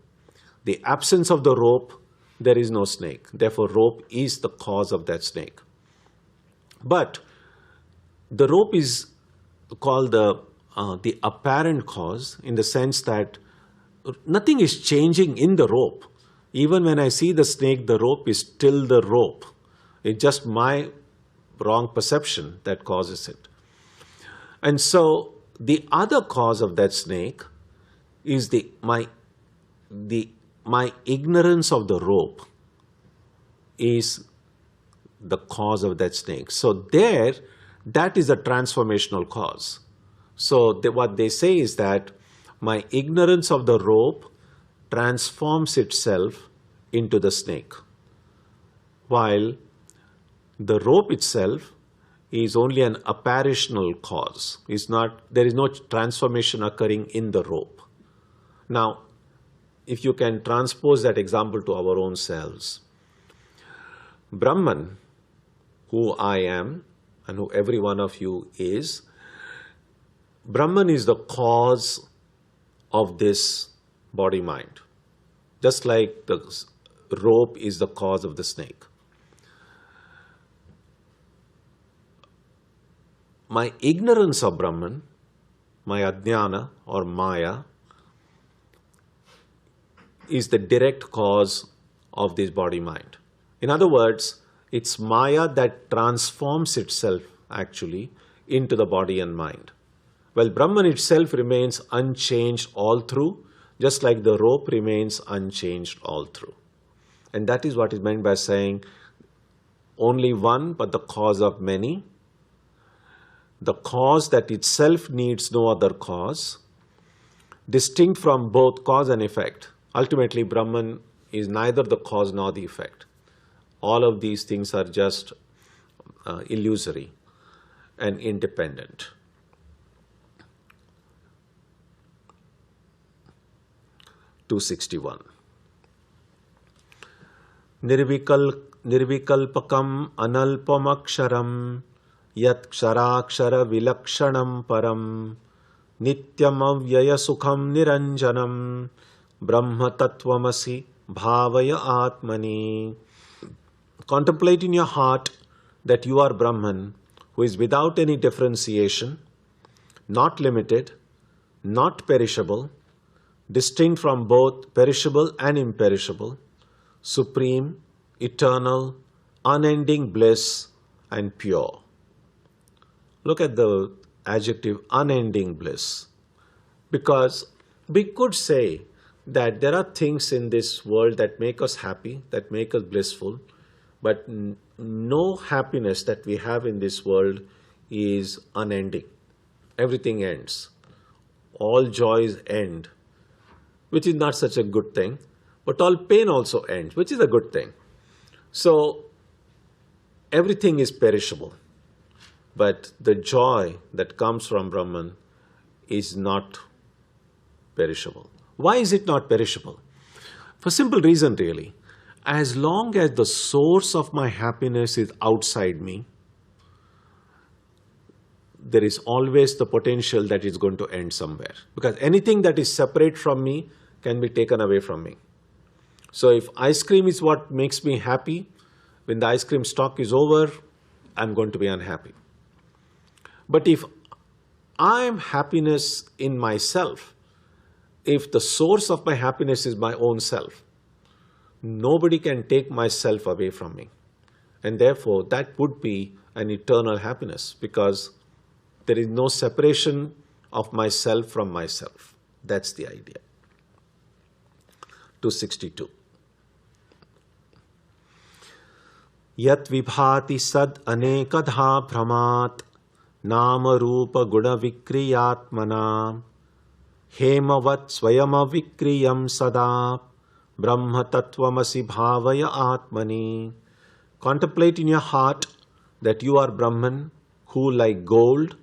The absence of the rope, there is no snake. Therefore, rope is the cause of that snake. But the rope is called the apparent cause in the sense that nothing is changing in the rope. Even when I see the snake, the rope is still the rope. It's just my wrong perception that causes it. And so the other cause of that snake is my ignorance of the rope is the cause of that snake. So that is a transformational cause. So what they say is that my ignorance of the rope transforms itself into the snake, while the rope itself is only an apparitional cause. There is no transformation occurring in the rope. Now, if you can transpose that example to our own selves, Brahman, who I am and who every one of you is, Brahman is the cause of this body-mind, just like the rope is the cause of the snake. My ignorance of Brahman, my ajnana or maya, is the direct cause of this body-mind. In other words, it's maya that transforms itself actually into the body and mind. Well, Brahman itself remains unchanged all through, just like the rope remains unchanged all through. And that is what is meant by saying only one but the cause of many. The cause that itself needs no other cause, distinct from both cause and effect. Ultimately, Brahman is neither the cause nor the effect. All of these things are just illusory and independent. (261) Nirvikalpakam analpamaksharam yat ksharakshara vilakshanam param nityam avyaya sukham niranjanam brahma tattvamasi bhavaya atmani. Contemplate in your heart that you are Brahman, who is without any differentiation, not limited, not perishable, distinct from both perishable and imperishable, supreme, eternal, unending bliss, and pure. Look at the adjective unending bliss, because we could say that there are things in this world that make us happy, that make us blissful, but no happiness that we have in this world is unending. Everything ends. All joys end, which is not such a good thing, but all pain also ends, which is a good thing. So everything is perishable, but the joy that comes from Brahman is not perishable. Why is it not perishable? For simple reason really. As long as the source of my happiness is outside me, there is always the potential that it's going to end somewhere. Because anything that is separate from me can be taken away from me. So if ice cream is what makes me happy, when the ice cream stock is over, I'm going to be unhappy. But if I am happiness in myself, if the source of my happiness is my own self, nobody can take myself away from me. And therefore, that would be an eternal happiness, because there is no separation of myself from myself. That's the idea. 262. Yat vibhati sad anekadha bhramat nama rupa guna vikriyatmana hemavat swayama vikriyam sada brahma tattvamasi bhavaya atmani. Contemplate in your heart that you are Brahman, who like gold,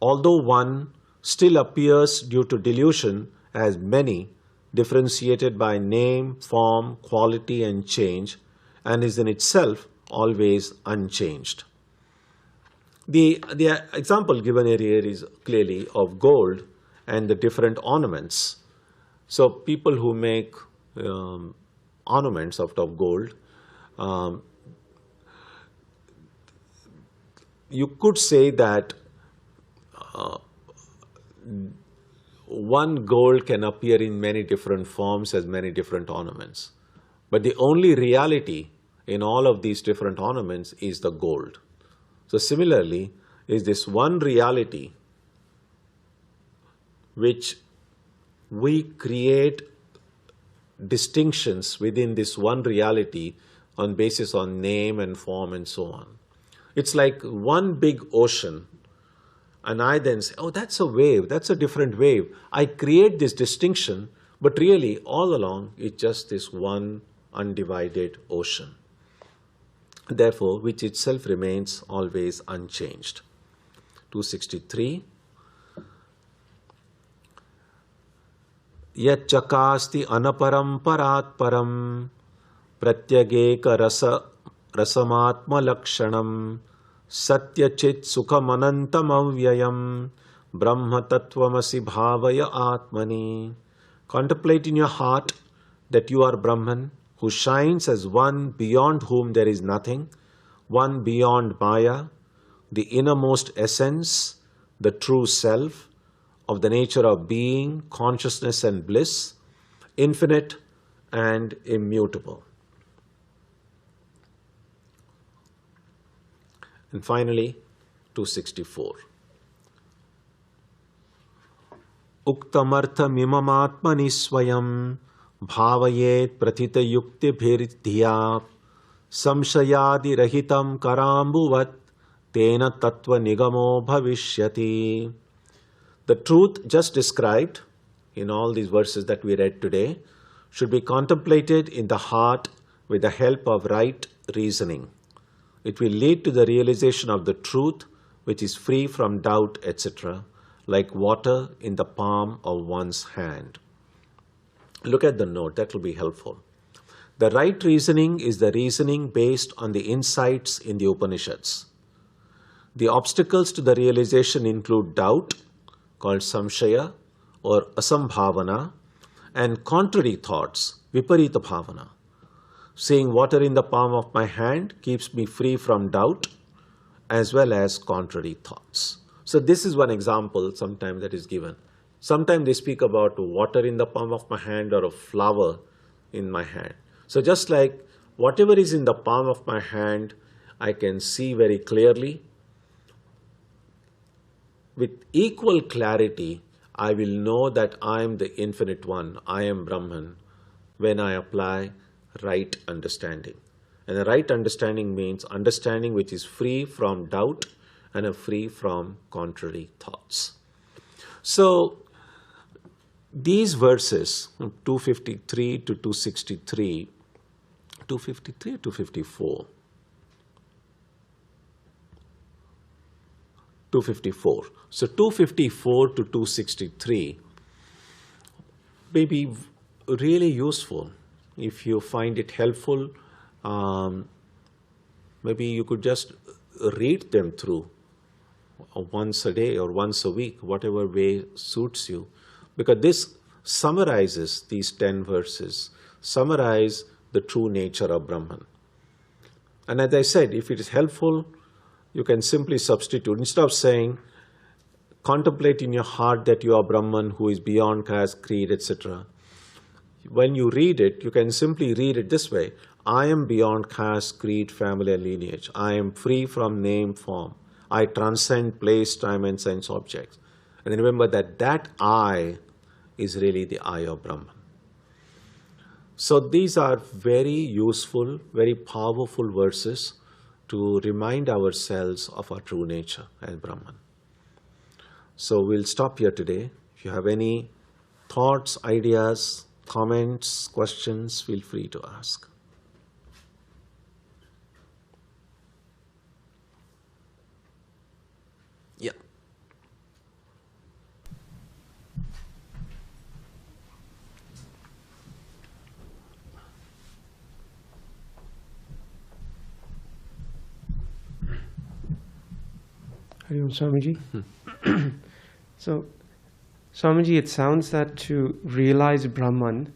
although one, still appears due to delusion as many, differentiated by name, form, quality and change, and is in itself always unchanged. The example given here is clearly of gold and the different ornaments. So people who make ornaments out of gold, you could say that one gold can appear in many different forms as many different ornaments. But the only reality in all of these different ornaments is the gold. So similarly, is this one reality which we create distinctions within this one reality on basis on name and form and so on. It's like one big ocean, and I then say, oh, that's a wave, that's a different wave. I create this distinction, but really all along it's just this one undivided ocean. Therefore, which itself remains always unchanged. 263. Yat chakasti anaparam parat param pratyageka rasamatma lakshanam satya chit sukam anantam avyayam brahma tattvamasi bhavaya atmani. Contemplate in your heart that you are Brahman, who shines as one beyond whom there is nothing, one beyond Maya, the innermost essence, the true self, of the nature of being, consciousness and bliss, infinite and immutable. And finally, 264. Uktamartha mimamatmani swayam bhavayet pratita yukti bhirdhiya samshayadi rahitam karambuvat tena tattva nigamo bhavishyati. The truth just described in all these verses that we read today should be contemplated in the heart with the help of right reasoning. It will lead to the realization of the truth which is free from doubt, etc., like water in the palm of one's hand. Look at the note, that will be helpful. The right reasoning is the reasoning based on the insights in the Upanishads. The obstacles to the realization include doubt, called samshaya or asambhavana, and contrary thoughts, viparita bhavana. Seeing water in the palm of my hand keeps me free from doubt as well as contrary thoughts. So this is one example sometimes that is given. Sometimes they speak about water in the palm of my hand or a flower in my hand. So just like whatever is in the palm of my hand, I can see very clearly. With equal clarity, I will know that I am the Infinite One, I am Brahman, when I apply right understanding. And the right understanding means understanding which is free from doubt and free from contrary thoughts. So, these verses, 253 to 263, 253 or 254? 254. So 254 to 263 may be really useful. If you find it helpful, maybe you could just read them through once a day or once a week, whatever way suits you. Because this summarizes these 10 verses, summarize the true nature of Brahman. And as I said, if it is helpful, you can simply substitute. Instead of saying, contemplate in your heart that you are Brahman who is beyond caste, creed, etc. When you read it, you can simply read it this way. I am beyond caste, creed, family and lineage. I am free from name, form. I transcend place, time and sense objects. And then remember that that I is really the I of Brahman. So these are very useful, very powerful verses to remind ourselves of our true nature as Brahman. So we'll stop here today. If you have any thoughts, ideas, comments, questions, feel free to ask. Yeah. Hari Om Swamiji. So, Swamiji, it sounds that to realize Brahman,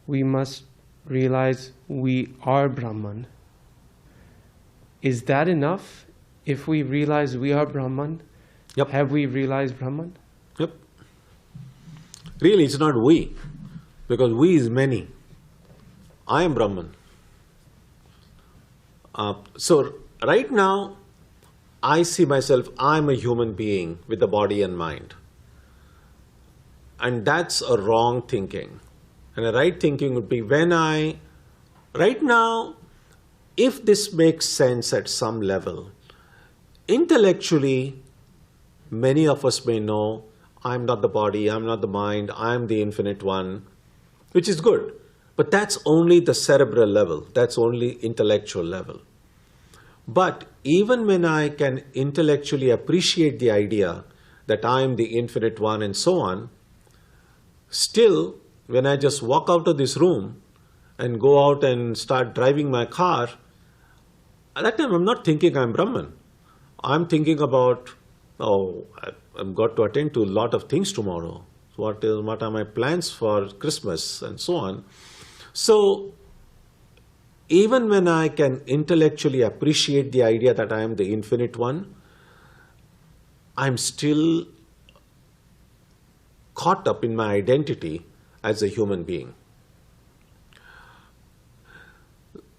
we must realize we are Brahman. Is that enough? If we realize we are Brahman, Yep. have we realized Brahman? Yep. Really, it's not we, because we is many. I am Brahman. So right now, I see myself, I'm a human being with a body and mind. And that's a wrong thinking. And a right thinking would be right now, if this makes sense at some level, intellectually, many of us may know, I'm not the body, I'm not the mind, I'm the Infinite One, which is good. But that's only the cerebral level, that's only intellectual level. But even when I can intellectually appreciate the idea that I am the infinite one and so on, still, when I just walk out of this room and go out and start driving my car, at that time I'm not thinking I'm Brahman. I'm thinking about, oh, I've got to attend to a lot of things tomorrow. What are my plans for Christmas and so on. So even when I can intellectually appreciate the idea that I am the infinite one, I'm still caught up in my identity as a human being.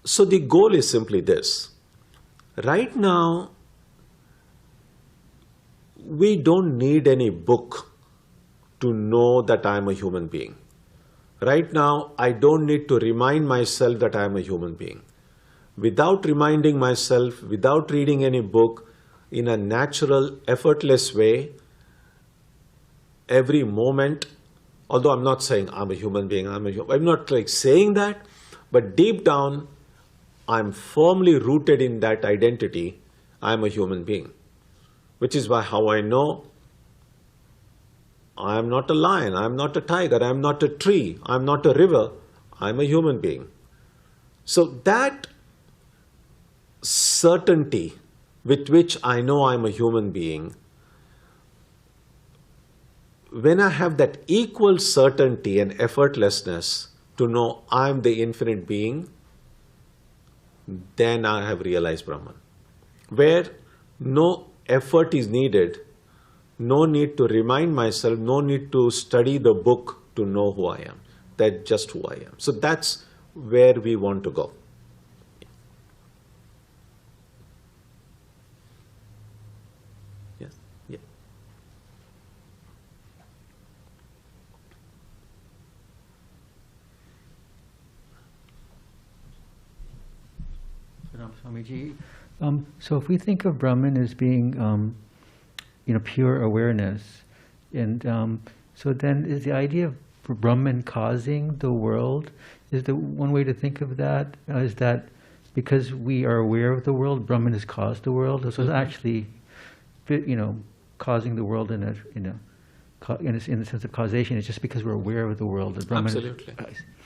So the goal is simply this. Right now, we don't need any book to know that I am a human being. Right now, I don't need to remind myself that I am a human being. Without reminding myself, without reading any book, in a natural, effortless way, every moment, although I'm not saying I'm a human being, I'm not like saying that, but deep down, I'm firmly rooted in that identity, I'm a human being. Which is why how I know I am not a lion, I am not a tiger, I am not a tree, I am not a river, I am a human being. So that certainty with which I know I am a human being, when I have that equal certainty and effortlessness to know I am the infinite being, then I have realized Brahman. Where no effort is needed, no need to remind myself, no need to study the book to know who I am. That's just who I am. So that's where we want to go. Yes? Yeah. Swamiji, so if we think of Brahman as being pure awareness, and so then is the idea of Brahman causing the world, is the one way to think of that, is that because we are aware of the world, Brahman has caused the world? So it's actually, causing the world in the sense of causation. It's just because we're aware of the world that Brahman. Absolutely.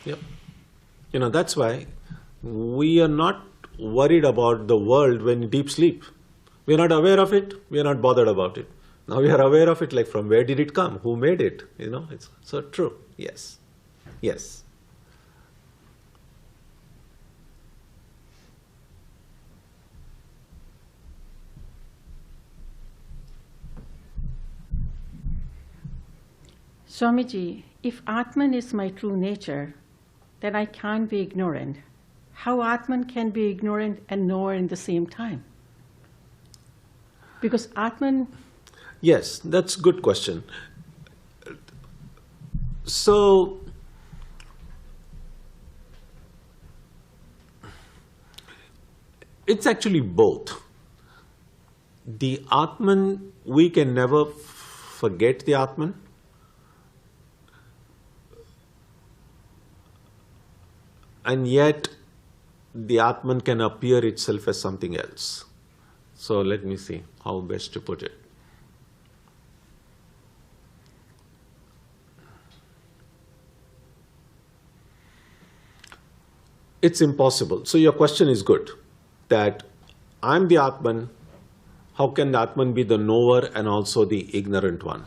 Yep. That's why we are not worried about the world when in deep sleep. We are not aware of it, we are not bothered about it. Now we are aware of it, like from where did it come? Who made it? It's so true. Yes. Yes. Swamiji, if Atman is my true nature, then I can't be ignorant. How Atman can be ignorant and knower in the same time? Because Atman... Yes, that's a good question. So, it's actually both. The Atman, we can never forget the Atman. And yet, the Atman can appear itself as something else. So let me see how best to put it. It's impossible. So your question is good, that I'm the Atman, how can the Atman be the knower and also the ignorant one?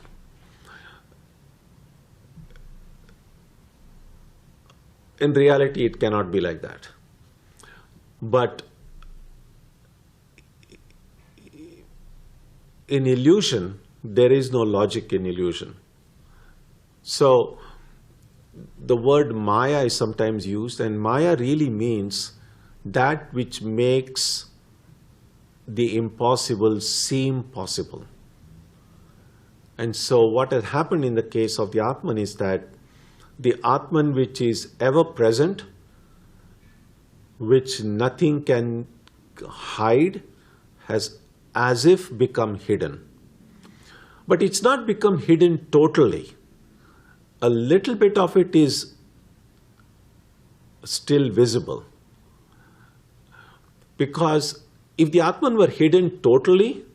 In reality, it cannot be like that. But in illusion, there is no logic in illusion. So the word Maya is sometimes used, and Maya really means that which makes the impossible seem possible. And so what has happened in the case of the Atman is that the Atman which is ever present, which nothing can hide, has as if become hidden. But it's not become hidden totally. A little bit of it is still visible. Because if the Atman were hidden totally,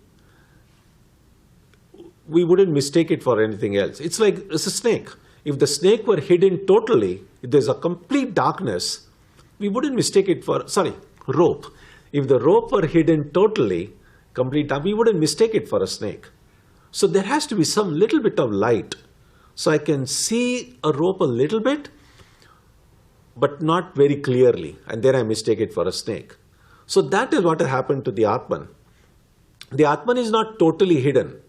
we wouldn't mistake it for anything else. It's a snake. If the snake were hidden totally, if there's a complete darkness, we wouldn't mistake it for, rope. If the rope were hidden totally, we wouldn't mistake it for a snake. So there has to be some little bit of light. So I can see a rope a little bit, but not very clearly. And then I mistake it for a snake. So that is what has happened to the Atman. The Atman is not totally hidden.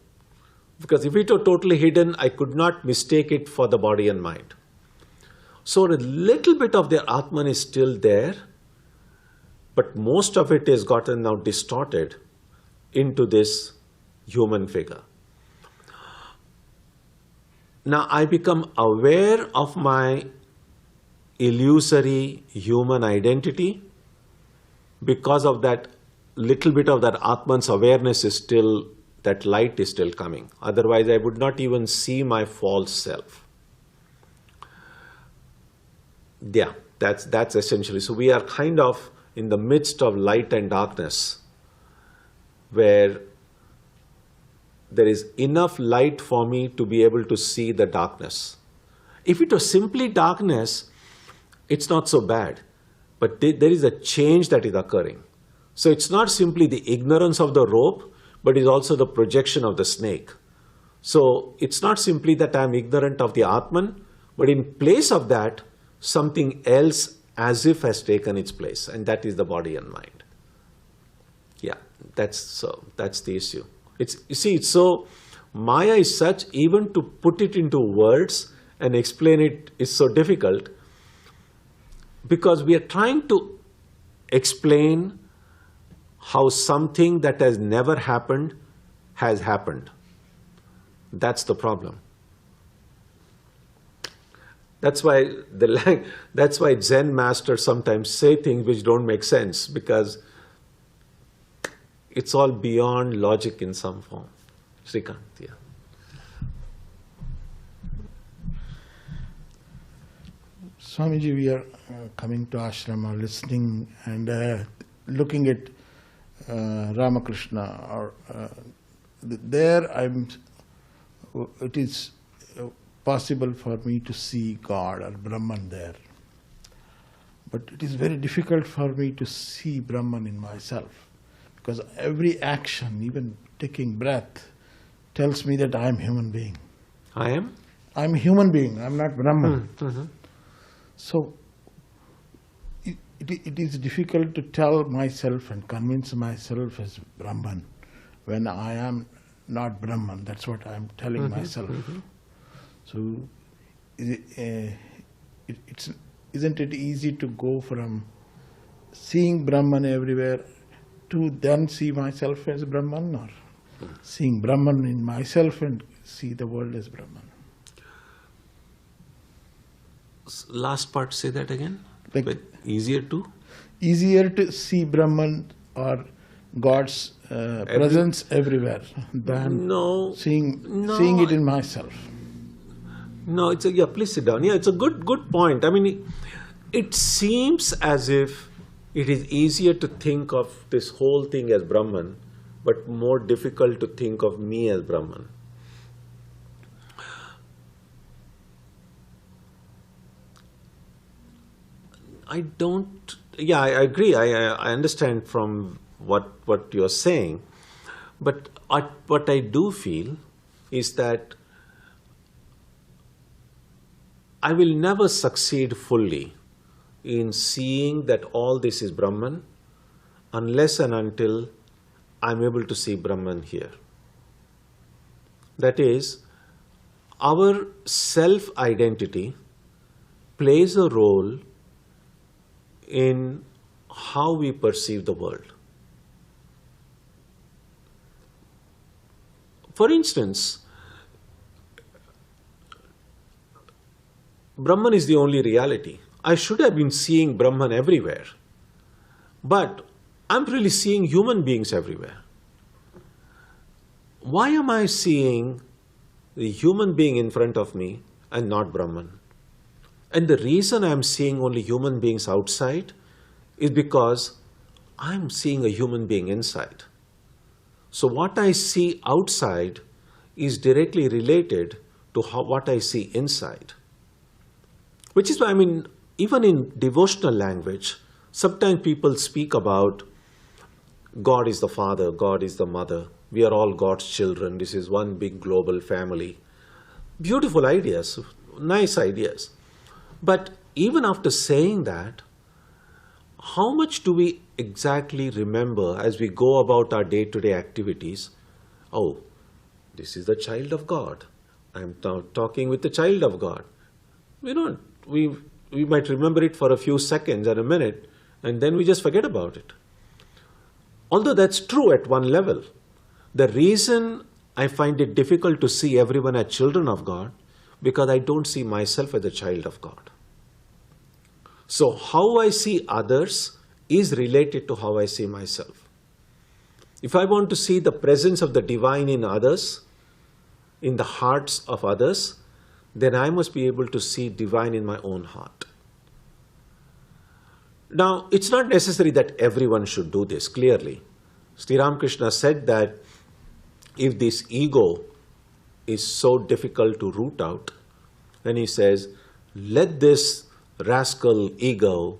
Because if it were totally hidden, I could not mistake it for the body and mind. So a little bit of the Atman is still there, but most of it is gotten now distorted into this human figure. Now I become aware of my illusory human identity. Because of that little bit of that Atman's awareness is still, that light is still coming. Otherwise I would not even see my false self. Yeah, that's essentially. So we are kind of in the midst of light and darkness, where there is enough light for me to be able to see the darkness. If it was simply darkness, it's not so bad. But there is a change that is occurring. So it's not simply the ignorance of the rope, but it's also the projection of the snake. So it's not simply that I'm ignorant of the Atman, but in place of that, something else as if has taken its place, and that is the body and mind. Yeah, that's the issue. It's so, Maya is such, even to put it into words and explain it is so difficult, because we are trying to explain how something that has never happened has happened. That's the problem. That's why Zen masters sometimes say things which don't make sense, because it's all beyond logic in some form. Srikant, yeah. Swamiji, we are coming to ashrama, listening and looking at Ramakrishna. Or there, it is possible for me to see God or Brahman there, but it is very difficult for me to see Brahman in myself, because every action, even taking breath, tells me that I am human being. I am? I'm a human being. I'm not Brahman. Mm-hmm. So it is difficult to tell myself and convince myself as Brahman when I am not Brahman. That's what I'm telling myself. Mm-hmm. So isn't it easy to go from seeing Brahman everywhere to then see myself as Brahman, or seeing Brahman in myself and see the world as Brahman? Last part, say that again. Like, easier to? Easier to see Brahman or God's presence everywhere than seeing it in myself. No, please sit down. Yeah, it's a good point. I mean, it seems as if it is easier to think of this whole thing as Brahman, but more difficult to think of me as Brahman. I agree. I understand from what you're saying. But what I do feel is that I will never succeed fully in seeing that all this is Brahman unless and until I'm able to see Brahman here. That is, our self-identity plays a role in how we perceive the world. For instance, Brahman is the only reality. I should have been seeing Brahman everywhere, but I'm really seeing human beings everywhere. Why am I seeing the human being in front of me and not Brahman? And the reason I'm seeing only human beings outside is because I'm seeing a human being inside. So what I see outside is directly related to what I see inside. Which is why, even in devotional language, sometimes people speak about God is the Father, God is the Mother, we are all God's children, this is one big global family. Beautiful ideas, nice ideas. But even after saying that, how much do we exactly remember as we go about our day-to-day activities? Oh, this is the child of God. I'm talking with the child of God. We don't. We might remember it for a few seconds or a minute, and then we just forget about it. Although that's true at one level. The reason I find it difficult to see everyone as children of God, because I don't see myself as a child of God. So how I see others is related to how I see myself. If I want to see the presence of the divine in others, in the hearts of others, then I must be able to see divine in my own heart. Now, it's not necessary that everyone should do this, clearly. Sri Ramakrishna said that if this ego is so difficult to root out, then he says, let this rascal ego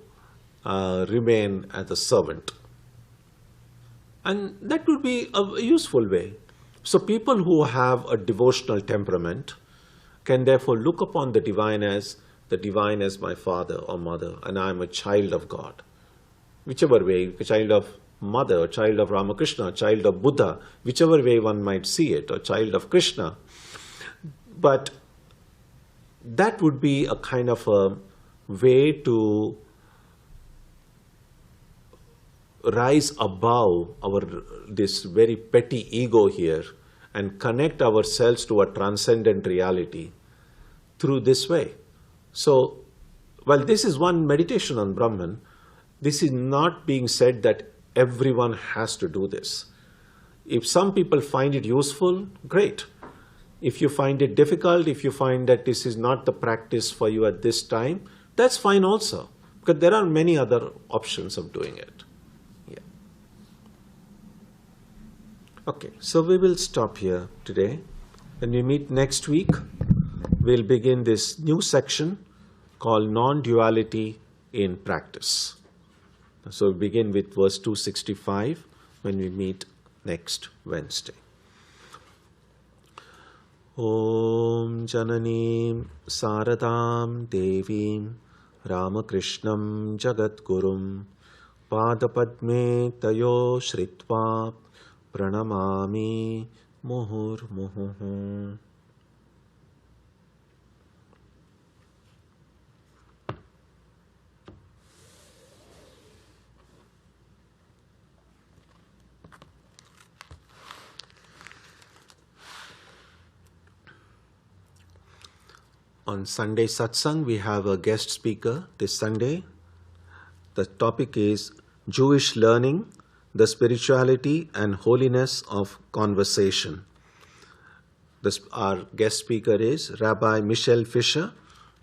remain as a servant. And that would be a useful way. So people who have a devotional temperament can therefore look upon the divine as my father or mother, and I am a child of God. Whichever way, a child of mother, a child of Ramakrishna, a child of Buddha, whichever way one might see it, a child of Krishna. But that would be a kind of a way to rise above this very petty ego here and connect ourselves to a transcendent reality through this way. So, while this is one meditation on Brahman, this is not being said that everyone has to do this. If some people find it useful, great. If you find it difficult, if you find that this is not the practice for you at this time, that's fine also, because there are many other options of doing it. Yeah. Okay, so we will stop here today. When we meet next week, we'll begin this new section called Non-Duality in Practice. So we begin with verse 265 when we meet next Wednesday. Om Jananim Saradam Devim Ramakrishnam Jagadgurum Padapadme Tayo Shritva Pranamami Muhur Muhuhu. On Sunday satsang, we have a guest speaker this Sunday. The topic is Jewish Learning, the Spirituality and Holiness of Conversation. Our guest speaker is Rabbi Michelle Fisher.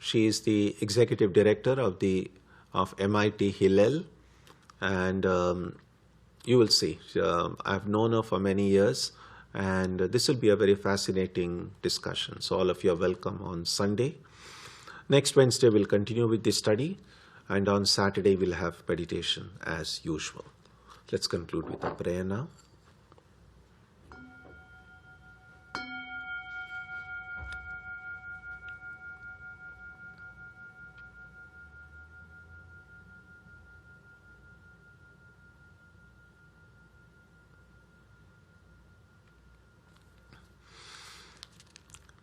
She is the executive director of MIT Hillel, and you will see. I've known her for many years. And this will be a very fascinating discussion. So all of you are welcome on Sunday. Next Wednesday we'll continue with this study. And on Saturday we'll have meditation as usual. Let's conclude with a prayer now.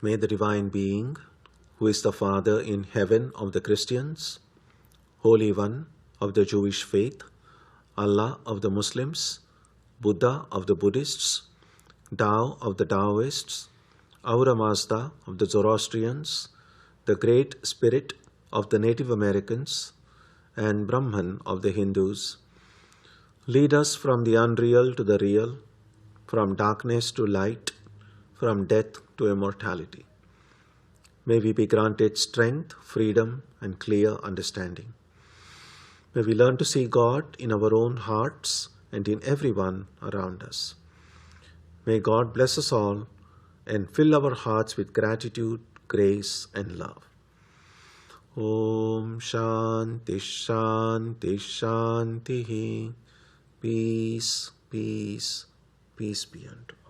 May the Divine Being, who is the Father in heaven of the Christians, Holy One of the Jewish faith, Allah of the Muslims, Buddha of the Buddhists, Tao of the Taoists, Ahura Mazda of the Zoroastrians, the Great Spirit of the Native Americans, and Brahman of the Hindus, lead us from the unreal to the real, from darkness to light, from death to immortality. May we be granted strength, freedom, and clear understanding. May we learn to see God in our own hearts and in everyone around us. May God bless us all and fill our hearts with gratitude, grace and love. Om Shanti Shanti Shanti. Peace, peace, peace be unto you.